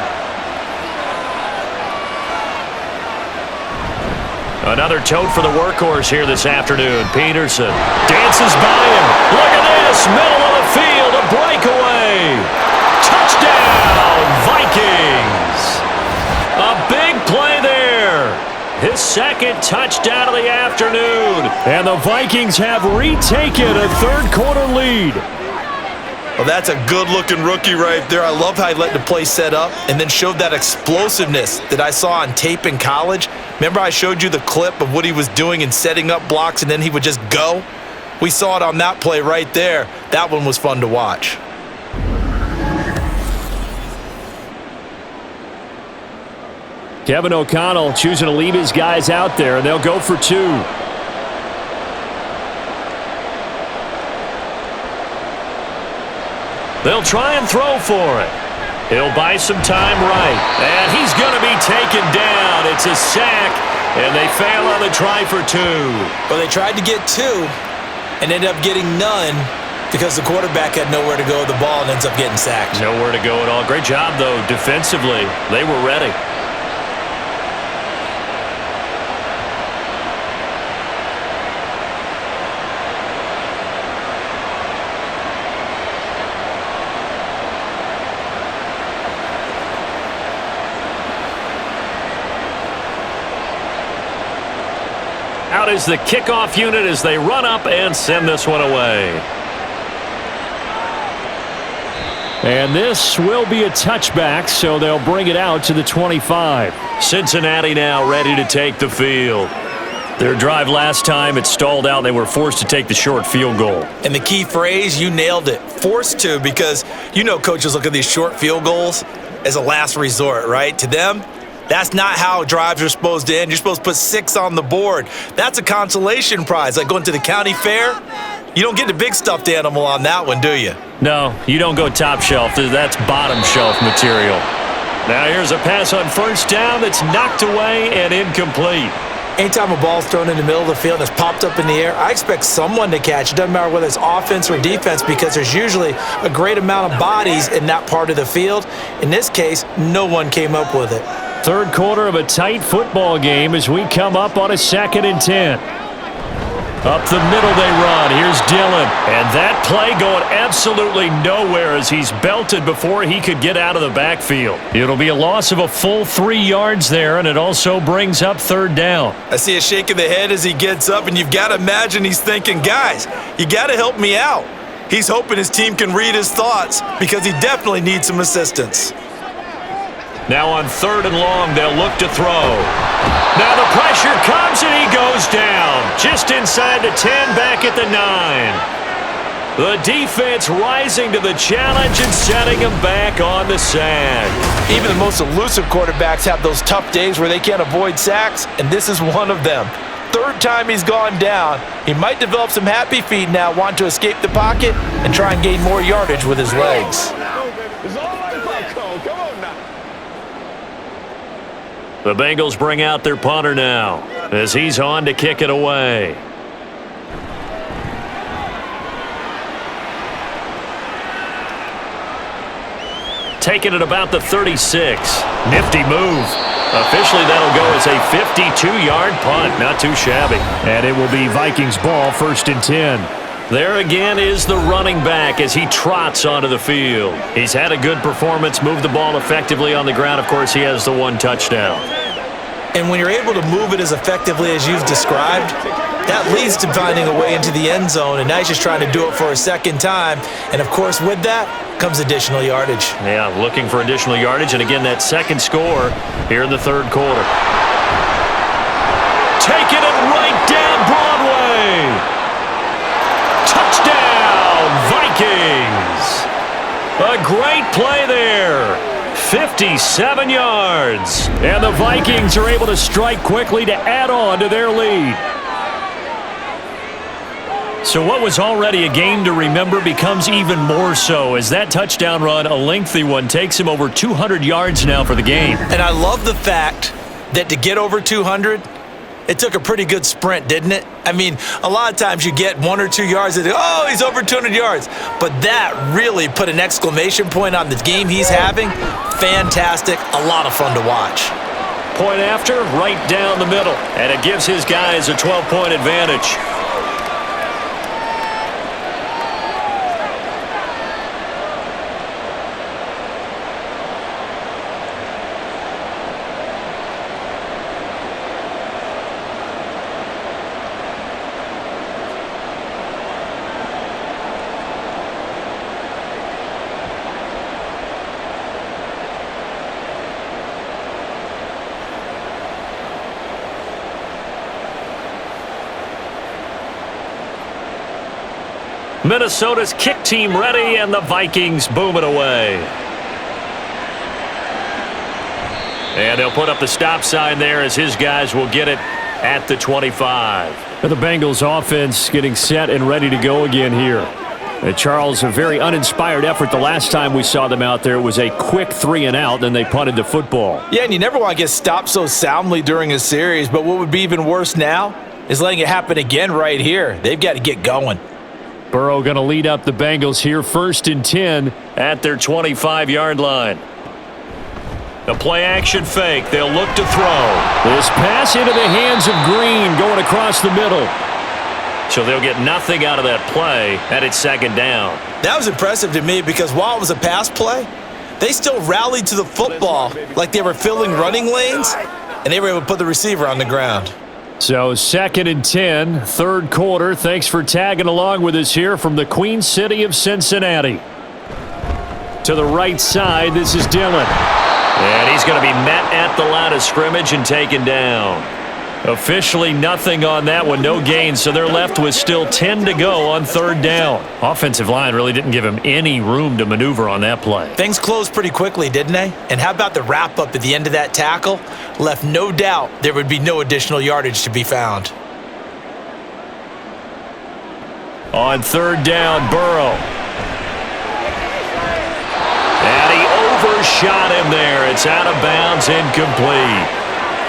Another tote for the workhorse here this afternoon. Peterson dances by him. Look at this. Middle of the field. A breakaway. Touchdown, Vikings. A big play there. His second touchdown of the afternoon. And the Vikings have retaken a third-quarter lead. Well, that's a good-looking rookie right there. I love how he let the play set up and then showed that explosiveness that I saw on tape in college. Remember I showed you the clip of what he was doing and setting up blocks, and then he would just go? We saw it on that play right there. That one was fun to watch. Kevin O'Connell choosing to leave his guys out there, and they'll go for 2. They'll try and throw for it. He'll buy some time right. And he's going to be taken down. It's a sack, and they fail on the try for 2. Well, they tried to get 2 and ended up getting none because the quarterback had nowhere to go with the ball and ends up getting sacked. Nowhere to go at all. Great job, though, defensively. They were ready. Out is the kickoff unit as they run up and send this one away. And this will be a touchback, so they'll bring it out to the 25. Cincinnati now ready to take the field. Their drive last time, it stalled out. They were forced to take the short field goal. And the key phrase, you nailed it, forced to, because you know coaches look at these short field goals as a last resort, right? To them, that's not how drives are supposed to end. You're supposed to put 6 on the board. That's a consolation prize, like going to the county fair. You don't get the big stuffed animal on that one, do you? No, you don't go top shelf. That's bottom shelf material. Now here's a pass on first down that's knocked away and incomplete. Anytime a ball's thrown in the middle of the field and it's popped up in the air, I expect someone to catch. It doesn't matter whether it's offense or defense because there's usually a great amount of bodies in that part of the field. In this case, no one came up with it. Third quarter of a tight football game as we come up on a 2nd and 10. Up the middle they run. Here's Dillon. And that play going absolutely nowhere as he's belted before he could get out of the backfield. It'll be a loss of a full 3 yards there, and it also brings up third down. I see a shake of the head as he gets up, and you've got to imagine he's thinking, guys, you got to help me out. He's hoping his team can read his thoughts because he definitely needs some assistance. Now on 3rd and long, they'll look to throw. Now the pressure comes and he goes down. Just inside the 10, back at the 9. The defense rising to the challenge and setting him back on the sack. Even the most elusive quarterbacks have those tough days where they can't avoid sacks, and this is one of them. 3rd time he's gone down. He might develop some happy feet now, want to escape the pocket and try and gain more yardage with his legs. The Bengals bring out their punter now as he's on to kick it away. Taking it about the 36. Nifty move. Officially, that'll go as a 52-yard punt. Not too shabby. And it will be Vikings ball, 1st and 10. There again is the running back as he trots onto the field. He's had a good performance, moved the ball effectively on the ground. Of course, he has the one touchdown. And when you're able to move it as effectively as you've described, that leads to finding a way into the end zone, and now he's just trying to do it for a second time. And, of course, with that comes additional yardage. Yeah, looking for additional yardage, and again, that second score here in the third quarter. Taking it right down Broadway. Touchdown, Vikings. A great play there. 57 yards. And the Vikings are able to strike quickly to add on to their lead. So what was already a game to remember becomes even more so as that touchdown run, a lengthy one, takes him over 200 yards now for the game. And I love the fact that to get over 200, it took a pretty good sprint, didn't it? I mean, a lot of times you get 1 or 2 yards and oh, he's over 200 yards. But that really put an exclamation point on the game he's having. Fantastic, a lot of fun to watch. Point after, right down the middle. And it gives his guys a 12-point advantage. Minnesota's kick team ready, and the Vikings boom it away. And they'll put up the stop sign there as his guys will get it at the 25. And the Bengals offense getting set and ready to go again here. Charles, a very uninspired effort the last time we saw them out there. It was a quick 3 and out, then they punted the football. Yeah, and you never want to get stopped so soundly during a series, but what would be even worse now is letting it happen again right here. They've got to get going. Burrow going to lead up the Bengals here, 1st and 10 at their 25-yard line. The play-action fake. They'll look to throw. This pass into the hands of Green going across the middle. So they'll get nothing out of that play, and it's 2nd down. That was impressive to me because while it was a pass play, they still rallied to the football like they were filling running lanes, and they were able to put the receiver on the ground. So 2nd and 10, third quarter. Thanks for tagging along with us here from the Queen City of Cincinnati. To the right side, this is Dillon. And he's going to be met at the line of scrimmage and taken down. Officially nothing on that one, no gain, so they're left with still 10 to go on 3rd down. Offensive line really didn't give him any room to maneuver on that play. Things closed pretty quickly, didn't they? And how about the wrap-up at the end of that tackle? Left no doubt there would be no additional yardage to be found. On 3rd down, Burrow. And he overshot him there. It's out of bounds, incomplete.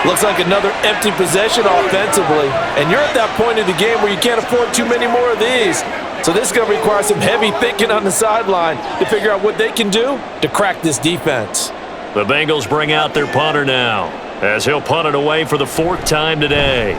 Looks like another empty possession offensively. And you're at that point in the game where you can't afford too many more of these. So this is going to require some heavy thinking on the sideline to figure out what they can do to crack this defense. The Bengals bring out their punter now as he'll punt it away for the 4th time today.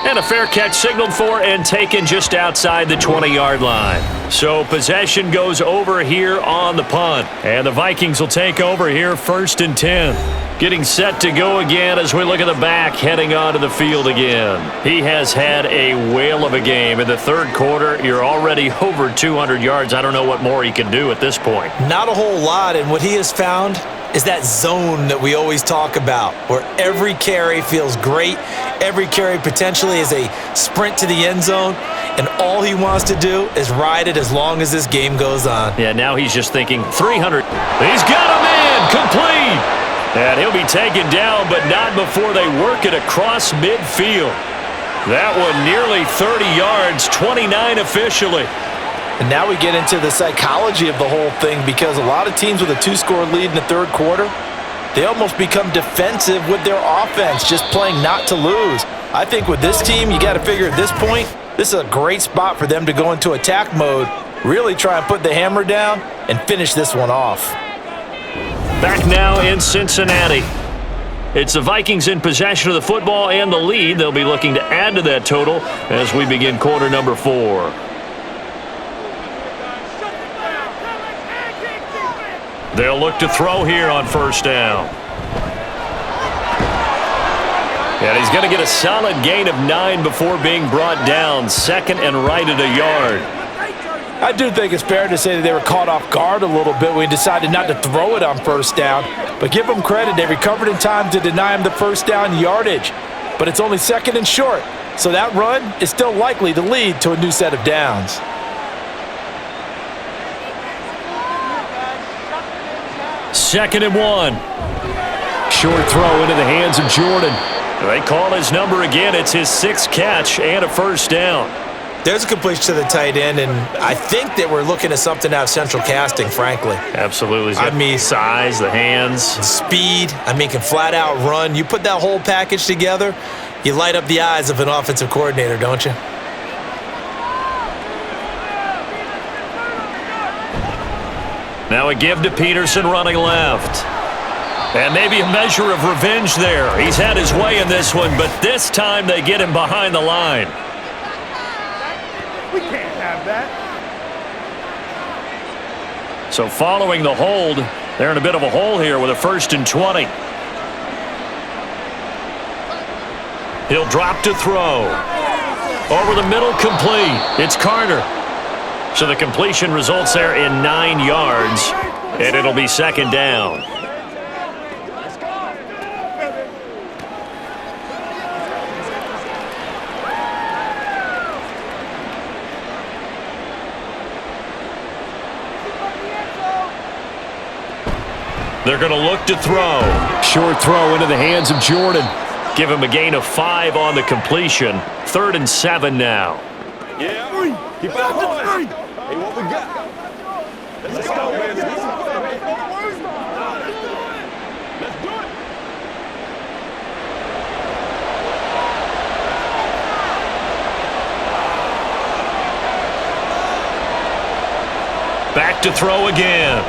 And a fair catch signaled for and taken just outside the 20-yard line. So possession goes over here on the punt. And the Vikings will take over here 1st and 10. Getting set to go again as we look at the back heading onto the field again. He has had a whale of a game. In the third quarter, you're already over 200 yards. I don't know what more he can do at this point. Not a whole lot, and what he has found is that zone that we always talk about, where every carry feels great, every carry potentially is a sprint to the end zone, and all he wants to do is ride it as long as this game goes on. Yeah, now he's just thinking 300. He's got him in, complete. And he'll be taken down, but not before they work it across midfield. That one nearly 30 yards, 29 officially. And now we get into the psychology of the whole thing, because a lot of teams with a 2-score lead in the third quarter, they almost become defensive with their offense, just playing not to lose. I think with this team, you got to figure at this point, this is a great spot for them to go into attack mode, really try and put the hammer down and finish this one off. Back now in Cincinnati. It's the Vikings in possession of the football and the lead. They'll be looking to add to that total as we begin quarter number 4. They'll look to throw here on first down. And he's going to get a solid gain of 9 before being brought down. Second and right at a yard. I do think it's fair to say that they were caught off guard a little bit when we decided not to throw it on first down. But give them credit. They recovered in time to deny him the first down yardage. But it's only second and short. So that run is still likely to lead to a new set of downs. Second and 1. Short throw into the hands of Jordan. They call his number again. It's his 6th catch and a first down. There's a completion to the tight end, and I think that we're looking at something out of central casting, frankly. Absolutely. I mean, size, the hands. Speed, can flat out run. You put that whole package together, you light up the eyes of an offensive coordinator, don't you? Now a give to Peterson running left. And maybe a measure of revenge there. He's had his way in this one, but this time they get him behind the line. We can't have that. So following the hold, they're in a bit of a hole here with a 1st and 20. He'll drop to throw. Over the middle, complete. It's Carter. So the completion results there in 9 yards, and it'll be second down. They're going to look to throw. Short throw into the hands of Jordan. Give him a gain of 5 on the completion. 3rd and 7 now. Yeah. Keep it going. Hey, what we got? Let's go, man. Let's do it. Back to throw again.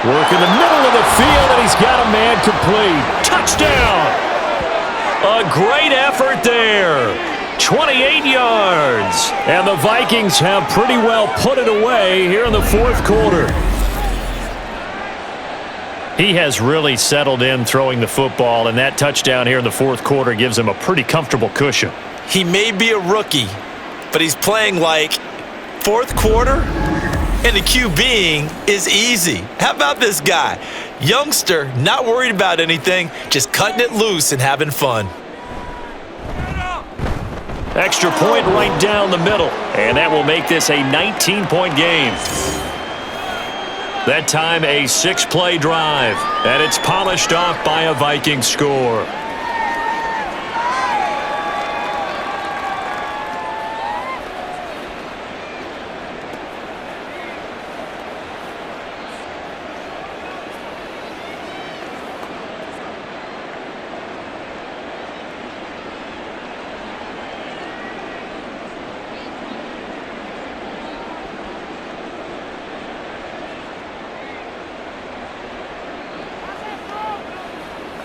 Work in the middle of the field, and he's got a man complete. Touchdown! A great effort there. 28 yards. And the Vikings have pretty well put it away here in the 4th quarter. He has really settled in throwing the football, and that touchdown here in the 4th quarter gives him a pretty comfortable cushion. He may be a rookie, but he's playing like 4th quarter. And the QBing is easy. How about this guy? Youngster, not worried about anything, just cutting it loose and having fun. Extra point right down the middle. And that will make this a 19-point game. That time a 6-play drive. And it's polished off by a Viking score.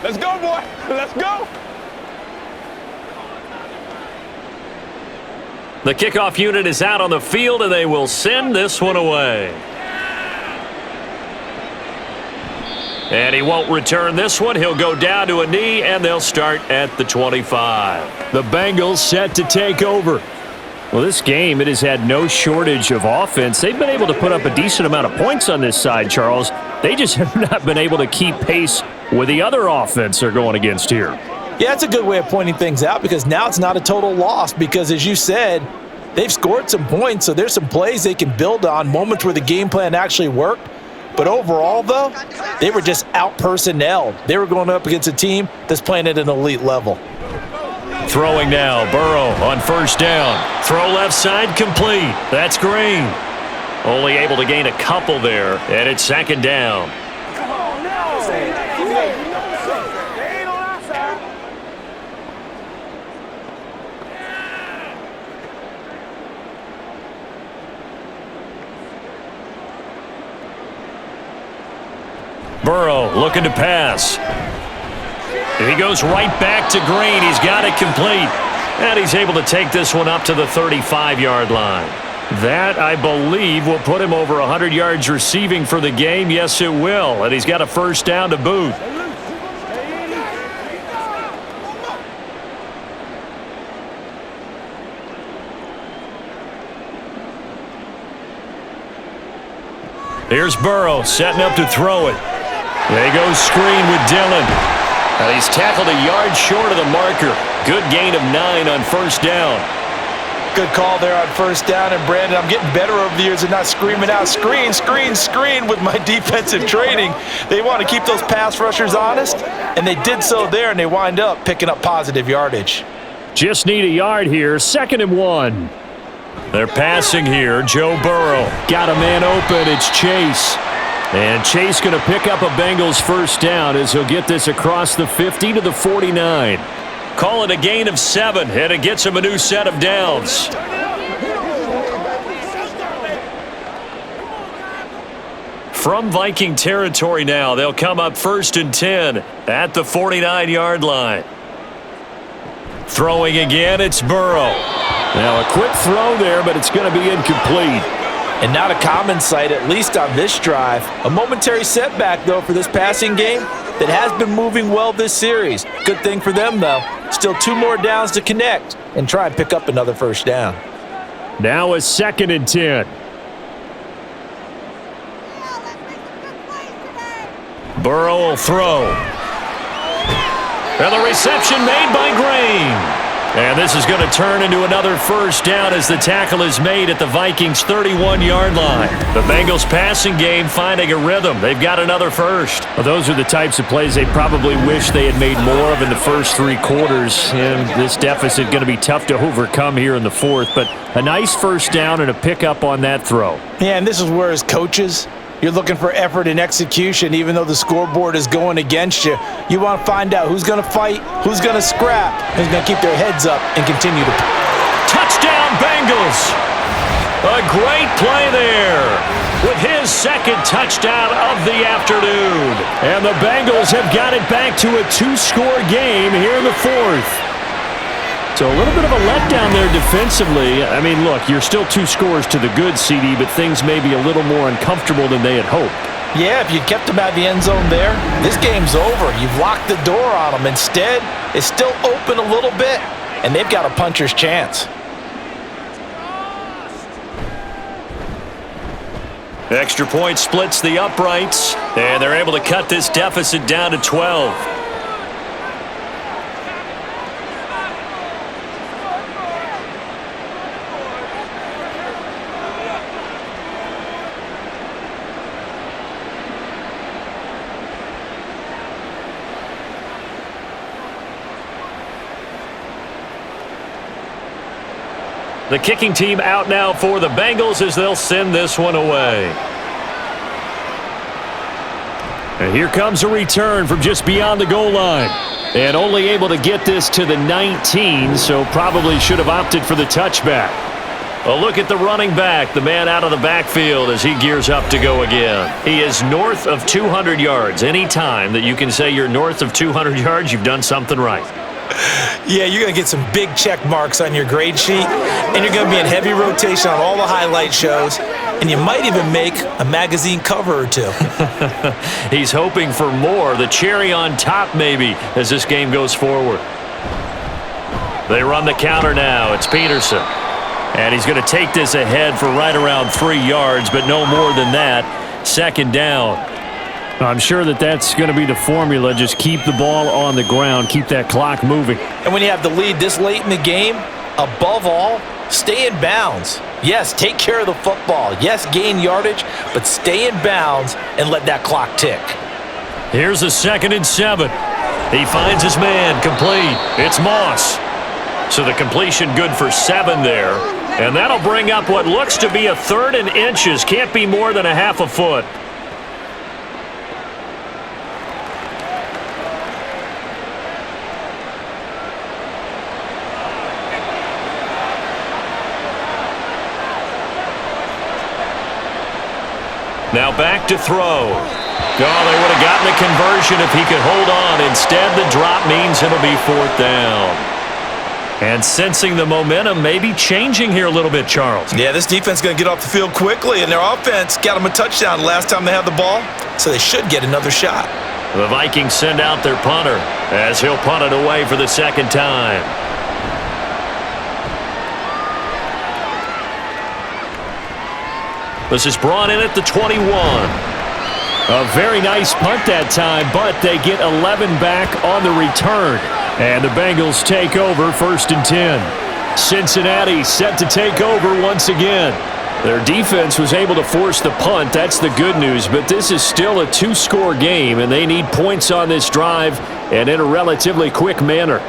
Let's go, boy. Let's go. The kickoff unit is out on the field, and they will send this one away. And he won't return this one. He'll go down to a knee, and they'll start at the 25. The Bengals set to take over. Well, this game, it has had no shortage of offense. They've been able to put up a decent amount of points on this side, Charles. They just have not been able to keep pace with the other offense they're going against here. Yeah, that's a good way of pointing things out because now it's not a total loss because, as you said, they've scored some points, so there's some plays they can build on, moments where the game plan actually worked. But overall, though, they were just out-personnelled. They were going up against a team that's playing at an elite level. Throwing now, Burrow on first down. Throw left side, complete. That's Green. Only able to gain a couple there, and it's second down. Burrow looking to pass. He goes right back to Green. He's got it complete. And he's able to take this one up to the 35-yard line. That, I believe, will put him over 100 yards receiving for the game. Yes, it will. And he's got a first down to boot. Here's Burrow setting up to throw it. There goes screen with Dillon. And he's tackled a yard short of the marker. Good gain of 9 on first down. Good call there on first down. And, Brandon, I'm getting better over the years and not screaming out, screen, screen, screen with my defensive training. They want to keep those pass rushers honest, and they did so there, and they wind up picking up positive yardage. Just need a yard here. 2nd and 1. They're passing here. Joe Burrow got a man open. It's Chase. And Chase going to pick up a Bengals first down as he'll get this across the 50 to the 49. Call it a gain of 7, and it gets him a new set of downs. From Viking territory now, they'll come up 1st and 10 at the 49-yard line. Throwing again, it's Burrow. Now a quick throw there, but it's going to be incomplete. And not a common sight, at least on this drive. A momentary setback, though, for this passing game that has been moving well this series. Good thing for them, though. Still 2 more downs to connect and try and pick up another first down. Now a 2nd and 10. Burrow will throw. And the reception made by Green. And this is going to turn into another first down as the tackle is made at the Vikings' 31-yard line. The Bengals passing game finding a rhythm. They've got another first. Well, those are the types of plays they probably wish they had made more of in the first 3 quarters. And this deficit going to be tough to overcome here in the 4th. But a nice first down and a pickup on that throw. Yeah, and this is where as coaches, you're looking for effort and execution, even though the scoreboard is going against you. You want to find out who's going to fight, who's going to scrap, who's going to keep their heads up and continue to. Touchdown, Bengals! A great play there with his 2nd touchdown of the afternoon. And the Bengals have got it back to a 2-score game here in the 4th. So a little bit of a letdown there defensively. I mean, look, you're still 2 scores to the good, CD, but things may be a little more uncomfortable than they had hoped. Yeah, if you kept them out of the end zone there, this game's over. You've locked the door on them. Instead, it's still open a little bit, and they've got a puncher's chance. Extra point splits the uprights, and they're able to cut this deficit down to 12. The kicking team out now for the Bengals as they'll send this one away. And here comes a return from just beyond the goal line. And only able to get this to the 19, so probably should have opted for the touchback. A look at the running back, the man out of the backfield as he gears up to go again. He is north of 200 yards. Any time that you can say you're north of 200 yards, you've done something right. Yeah, you're going to get some big check marks on your grade sheet, and you're going to be in heavy rotation on all the highlight shows, and you might even make a magazine cover or 2. He's hoping for more, the cherry on top maybe, as this game goes forward. They run the counter now. It's Peterson. And he's going to take this ahead for right around 3 yards, but no more than that. 2nd down. I'm sure that that's going to be the formula. Just keep the ball on the ground. Keep that clock moving. And when you have the lead this late in the game, above all, stay in bounds. Yes, take care of the football. Yes, gain yardage, but stay in bounds and let that clock tick. Here's a 2nd and 7. He finds his man complete. It's Moss. So the completion good for 7 there. And that'll bring up what looks to be a 3rd and inches. Can't be more than a half a foot. Now back to throw. Oh, they would have gotten a conversion if he could hold on. Instead, the drop means it'll be 4th down. And sensing the momentum maybe changing here a little bit, Charles. Yeah, this defense is going to get off the field quickly, and their offense got them a touchdown last time they had the ball, so they should get another shot. The Vikings send out their punter as he'll punt it away for the 2nd time. This is brought in at the 21. A very nice punt that time, but they get 11 back on the return. And the Bengals take over 1st and 10. Cincinnati set to take over once again. Their defense was able to force the punt. That's the good news, but this is still a 2-score game, and they need points on this drive and in a relatively quick manner.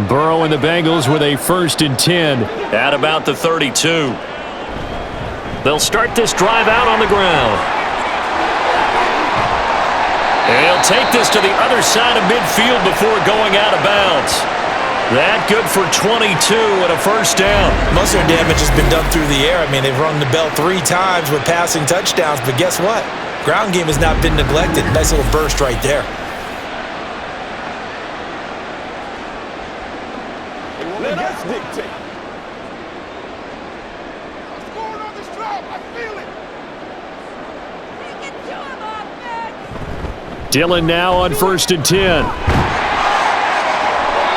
Burrow and the Bengals with a 1st and 10 at about the 32. They'll start this drive out on the ground. And he'll take this to the other side of midfield before going out of bounds. That good for 22 and a 1st down. Most of their damage has been done through the air. I mean, they've rung the bell 3 times with passing touchdowns, but guess what? Ground game has not been neglected. Nice little burst right there. Let us dictate. Dillon now on 1st and 10.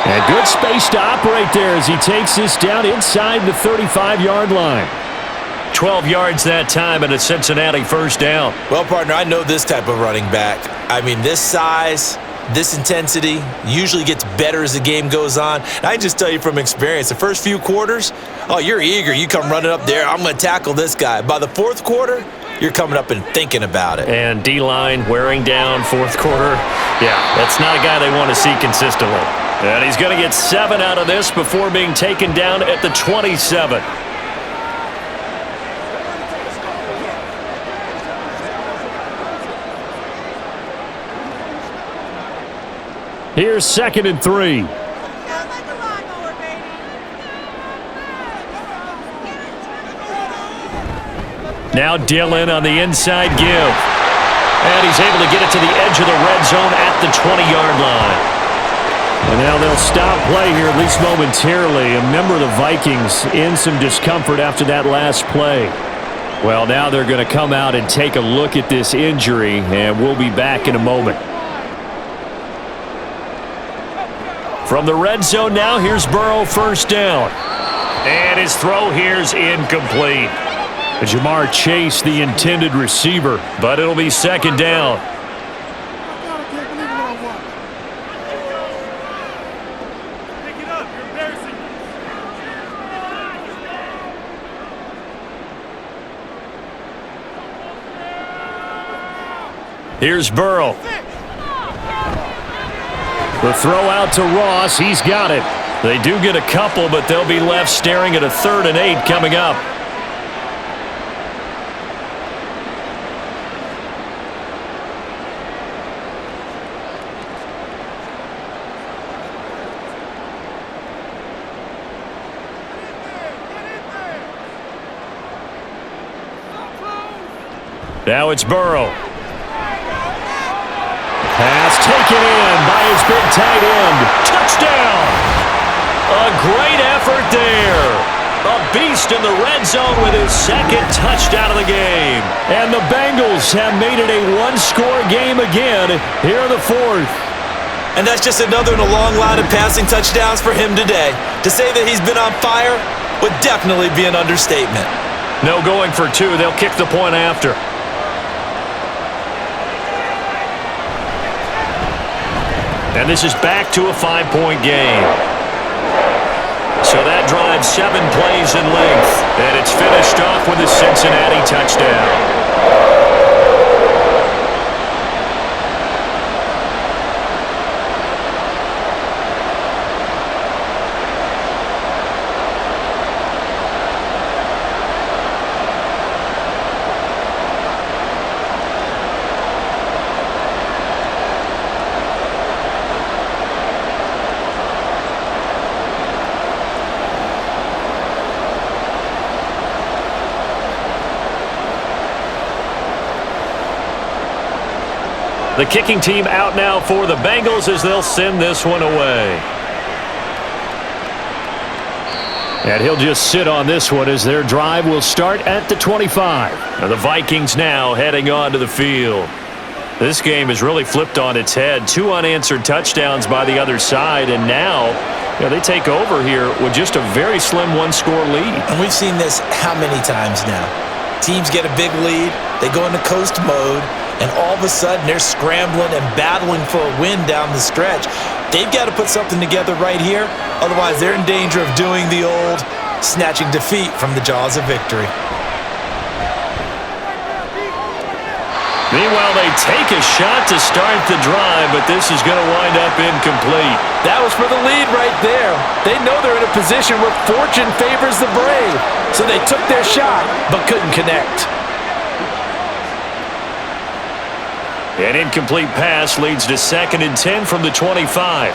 And good space to operate there as he takes this down inside the 35-yard line. 12 yards that time and a Cincinnati 1st down. Well, partner, I know this type of running back. I mean, this size, this intensity usually gets better as the game goes on. And I can just tell you from experience, the first few quarters, oh, you're eager. You come running up there, I'm going to tackle this guy. By the 4th quarter, you're coming up and thinking about it. And D-line wearing down 4th quarter. Yeah, that's not a guy they want to see consistently. And he's going to get 7 out of this before being taken down at the 27. Here's 2nd and 3. Now Dillon on the inside give. And he's able to get it to the edge of the red zone at the 20-yard line. And now they'll stop play here, at least momentarily. A member of the Vikings in some discomfort after that last play. Well, now they're going to come out and take a look at this injury, and we'll be back in a moment. From the red zone now, here's Burrow 1st down. And his throw here's incomplete. Jamar Chase, the intended receiver, but it'll be 2nd down. Here's Burrow. The throw out to Ross. He's got it. They do get a couple, but they'll be left staring at a 3rd and 8 coming up. Now it's Burrow. Pass taken in by his big tight end. Touchdown! A great effort there. A beast in the red zone with his 2nd touchdown of the game. And the Bengals have made it a 1-score game again here in the 4th. And that's just another in a long line of passing touchdowns for him today. To say that he's been on fire would definitely be an understatement. No going for 2. They'll kick the point after. And this is back to a 5-point game. So that drives 7 plays in length. And it's finished off with a Cincinnati touchdown. The kicking team out now for the Bengals as they'll send this one away. And he'll just sit on this one as their drive will start at the 25. And the Vikings now heading on to the field. This game has really flipped on its head. 2 unanswered touchdowns by the other side, and now they take over here with just a very slim one-score lead. And we've seen this how many times now? Teams get a big lead, they go into coast mode, and all of a sudden they're scrambling and battling for a win down the stretch. They've got to put something together right here, otherwise they're in danger of doing the old snatching defeat from the jaws of victory. Meanwhile, they take a shot to start the drive, but this is going to wind up incomplete. That was for the lead right there. They know they're in a position where fortune favors the brave, so they took their shot but couldn't connect. An incomplete pass leads to 2nd and 10 from the 25.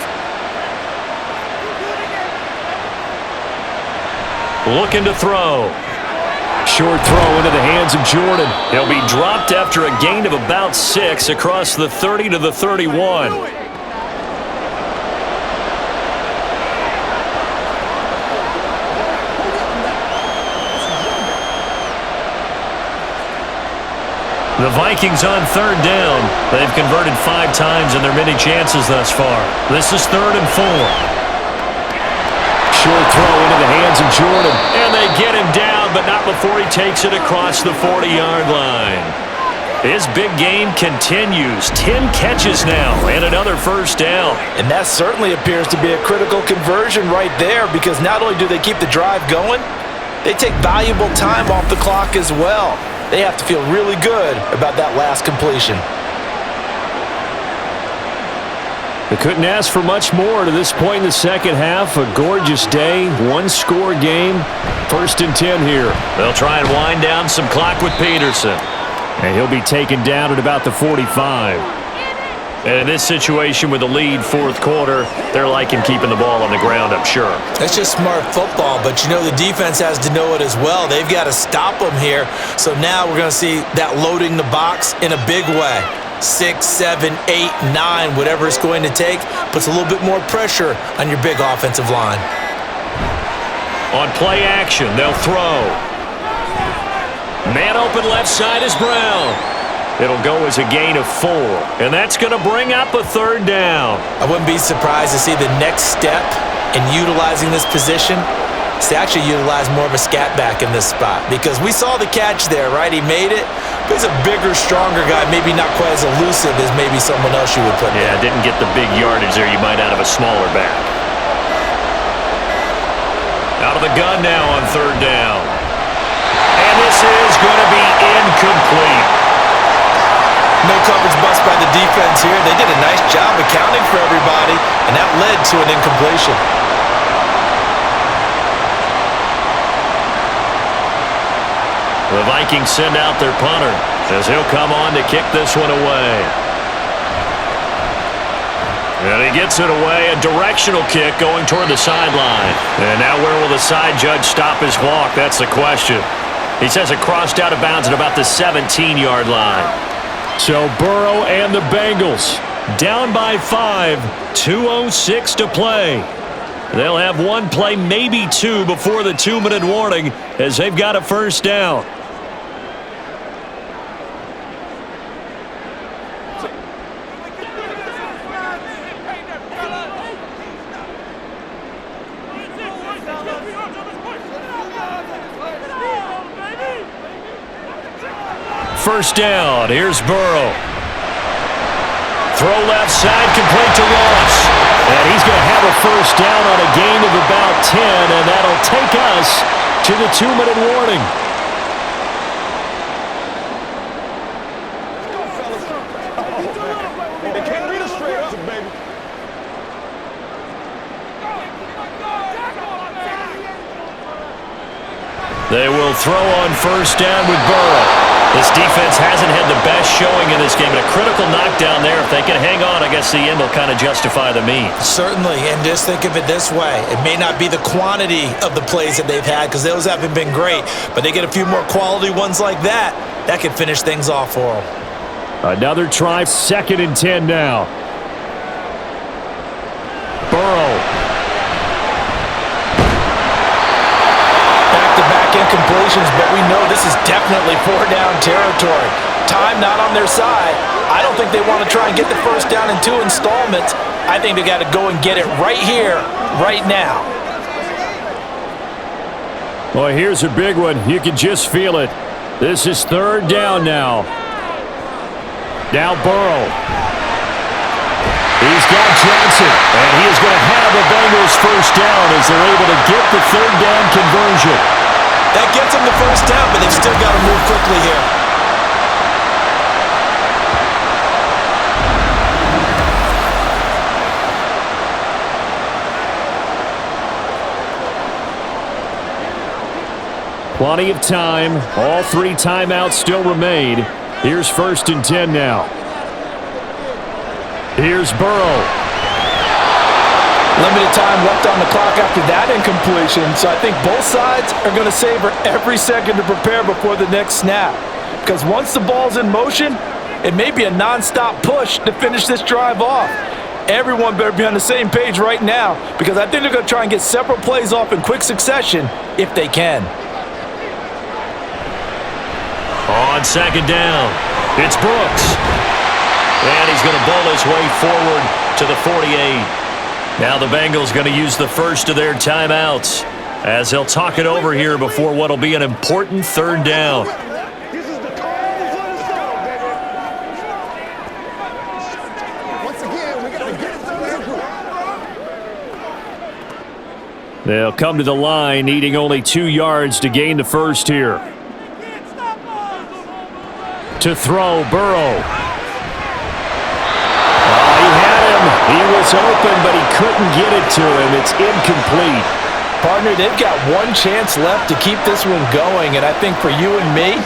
Looking to throw. Short throw into the hands of Jordan. He'll be dropped after a gain of about 6 across the 30 to the 31. The Vikings on 3rd down. They've converted 5 times in their many chances thus far. This is 3rd and 4. Short throw into the hands of Jordan. And they get him down, but not before he takes it across the 40-yard line. His big game continues. 10 catches now and another 1st down. And that certainly appears to be a critical conversion right there, because not only do they keep the drive going, they take valuable time off the clock as well. They have to feel really good about that last completion. They couldn't ask for much more to this point in the second half. A gorgeous day, one-score game. 1st and 10 here. They'll try and wind down some clock with Peterson. And he'll be taken down at about the 45. And in this situation with the lead 4th quarter, they're liking keeping the ball on the ground, I'm sure. That's just smart football, but the defense has to know it as well. They've got to stop them here. So now we're going to see that loading the box in a big way. 6, 7, 8, 9, whatever it's going to take, puts a little bit more pressure on your big offensive line. On play action, they'll throw. Man open left side is Brown. It'll go as a gain of 4, and that's going to bring up a 3rd down. I wouldn't be surprised to see the next step in utilizing this position is to actually utilize more of a scat back in this spot, because we saw the catch there, right? He made it, but he's a bigger, stronger guy, maybe not quite as elusive as maybe someone else you would put there. Yeah, didn't get the big yardage there you might out of a smaller back. Out of the gun now on 3rd down. And this is going to be incomplete. No coverage bust by the defense here. They did a nice job accounting for everybody, and that led to an incompletion. The Vikings send out their punter as he'll come on to kick this one away. And he gets it away, a directional kick going toward the sideline. And now where will the side judge stop his walk? That's the question. He says it crossed out of bounds at about the 17-yard line. So Burrow and the Bengals down by 5, 2:06 to play. They'll have one play, maybe 2, before the 2-minute warning as they've got a 1st down. First down, here's Burrow. Throw left side, complete to Ross. And he's going to have a 1st down on a gain of about 10, and that'll take us to the 2-minute warning. They can't read us straight up, baby. They will throw on 1st down with Burrow. This defense hasn't had the best showing in this game, but a critical knockdown there. If they can hang on, I guess the end will kind of justify the means. Certainly, and just think of it this way. It may not be the quantity of the plays that they've had, because those haven't been great, but they get a few more quality ones like that, that could finish things off for them. Another try, 2nd and 10 now. Burrow. Back-to-back incompletions, but we know this is definitely 4-down territory. Time not on their side. I don't think they want to try and get the first down in 2 installments. I think they got to go and get it right here, right now. Well, here's a big one. You can just feel it. This is 3rd down now. Now Burrow. He's got Johnson, and he is going to have the Bengals first down as they're able to get the 3rd down conversion. That gets them the first down, but they've still got to move quickly here. Plenty of time. All 3 timeouts still remain. Here's 1st and 10 now. Here's Burrow. Limited time left on the clock after that incompletion, so I think both sides are going to savor every second to prepare before the next snap. Because once the ball's in motion, it may be a non-stop push to finish this drive off. Everyone better be on the same page right now, because I think they're going to try and get several plays off in quick succession if they can. On 2nd down, it's Brooks. And he's going to bowl his way forward to the 48. Now the Bengals going to use the first of their timeouts as they'll talk it over here before what will be an important 3rd down. This is the call before the start, baby. Once again, we got to get it through the group. They'll come to the line needing only 2 yards to gain the first here. To throw, Burrow. He had him. He was open, but he couldn't get it to him. It's incomplete. Partner, they've got 1 chance left to keep this one going, and I think for you and me,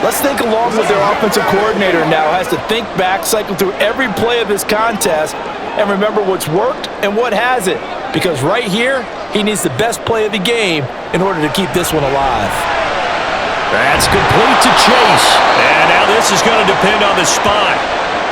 let's think along with their offensive coordinator now has to think back, cycle through every play of this contest, and remember what's worked and what hasn't. Because right here, he needs the best play of the game in order to keep this one alive. That's complete to Chase. And now this is going to depend on the spot.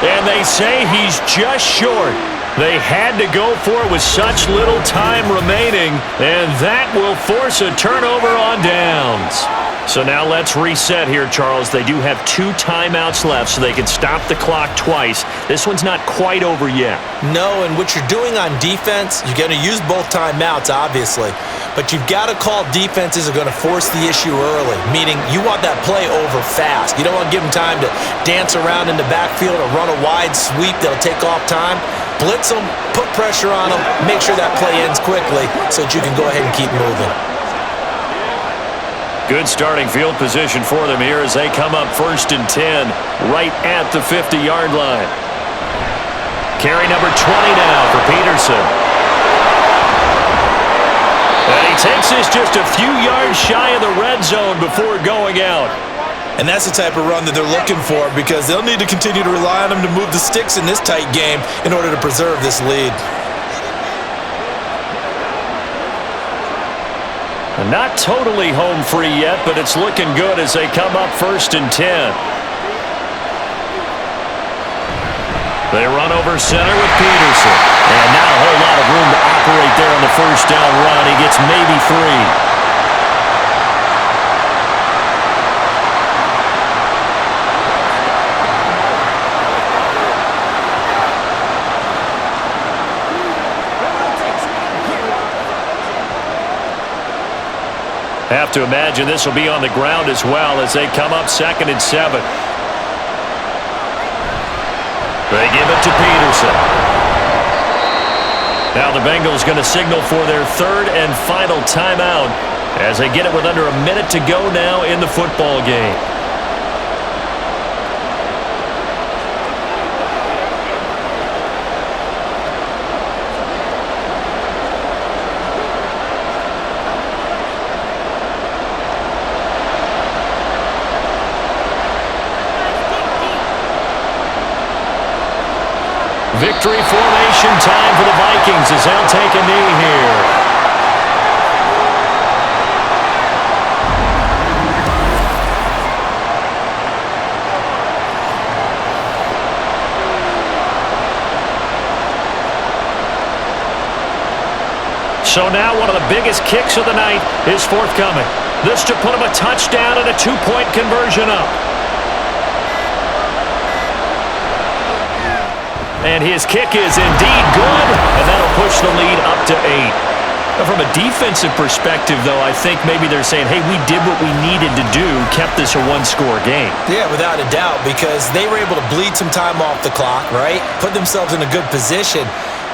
And they say he's just short. They had to go for it with such little time remaining, and that will force a turnover on downs. So now let's reset here, Charles. They do have 2 timeouts left, so they can stop the clock twice. This one's not quite over yet. No, and what you're doing on defense, you're going to use both timeouts, obviously. But you've got to call defenses are going to force the issue early, meaning you want that play over fast. You don't want to give them time to dance around in the backfield or run a wide sweep that'll take off time. Blitz them, put pressure on them, make sure that play ends quickly so that you can go ahead and keep moving. Good starting field position for them here as they come up 1st and 10 right at the 50-yard line. Carry number 20 now for Peterson. And he takes this just a few yards shy of the red zone before going out. And that's the type of run that they're looking for because they'll need to continue to rely on him to move the sticks in this tight game in order to preserve this lead. Not totally home free yet, but it's looking good as they come up 1st and 10. They run over center with Peterson. And not a whole lot of room to operate there on the first down run. He gets maybe 3. Have to imagine this will be on the ground as well as they come up 2nd and 7. They give it to Peterson. Now the Bengals going to signal for their 3rd and final timeout as they get it with under a minute to go now in the football game. Victory formation time for the Vikings as they'll take a knee here. So now one of the biggest kicks of the night is forthcoming. This to put him a touchdown and a 2-point conversion up. And his kick is indeed good, and that'll push the lead up to 8. Now, from a defensive perspective, though, I think maybe they're saying, hey, we did what we needed to do, kept this a one-score game. Yeah, without a doubt, because they were able to bleed some time off the clock, right? Put themselves in a good position,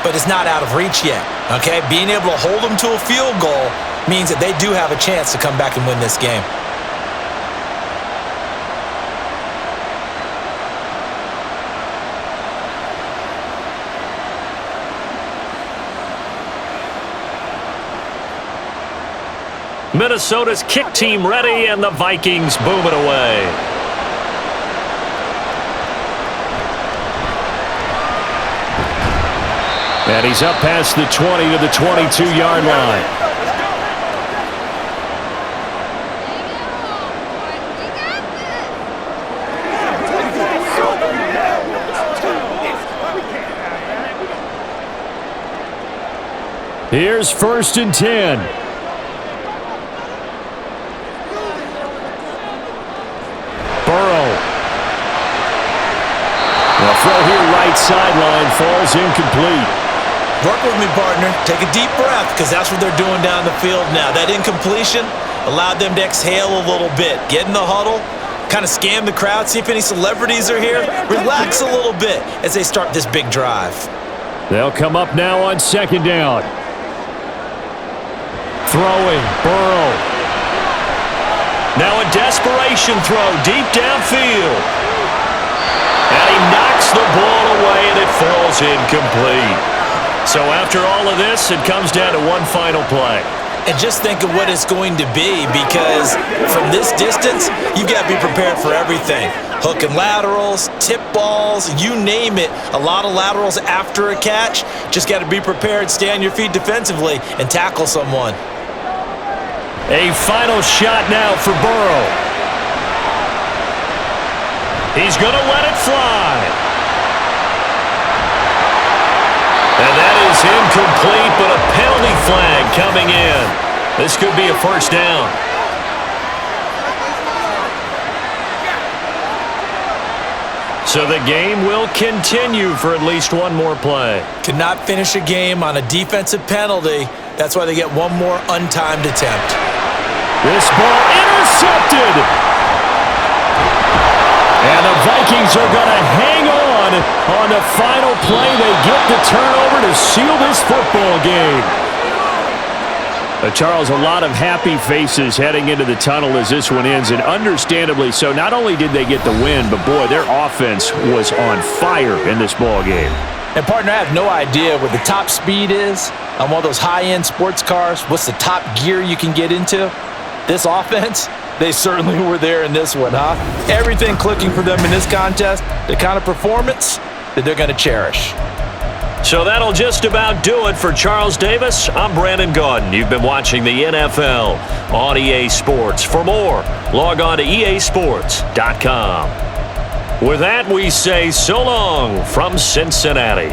but it's not out of reach yet, okay? Being able to hold them to a field goal means that they do have a chance to come back and win this game. Minnesota's kick team ready, and the Vikings boom it away. And he's up past the 20 to the 22-yard line. Here's 1st and 10. Throw here, right sideline, falls incomplete. Work with me, partner. Take a deep breath, because that's what they're doing down the field now. That incompletion allowed them to exhale a little bit. Get in the huddle, kind of scan the crowd, see if any celebrities are here. Relax a little bit as they start this big drive. They'll come up now on 2nd down. Throwing, Burrow. Now a desperation throw deep downfield. And he knocks the ball away, and it falls incomplete. So after all of this, it comes down to one final play. And just think of what it's going to be, because from this distance, you've got to be prepared for everything. Hook and laterals, tip balls, you name it. A lot of laterals after a catch. Just got to be prepared, stay on your feet defensively, and tackle someone. A final shot now for Burrow. He's going to let it fly. And that is incomplete, but a penalty flag coming in. This could be a 1st down. So the game will continue for at least one more play. Could not finish a game on a defensive penalty. That's why they get one more untimed attempt. This ball intercepted. And the Vikings are going to hang on the final play. They get the turnover to seal this football game. Charles, a lot of happy faces heading into the tunnel as this one ends, and understandably so. Not only did they get the win, but boy, their offense was on fire in this ball game. And partner, I have no idea what the top speed is on one of those high-end sports cars. What's the top gear you can get into? This offense, they certainly were there in this one, huh? Everything clicking for them in this contest, the kind of performance that they're going to cherish. So that'll just about do it for Charles Davis. I'm Brandon Gaudin. You've been watching the NFL on EA Sports. For more, log on to easports.com. With that, we say so long from Cincinnati.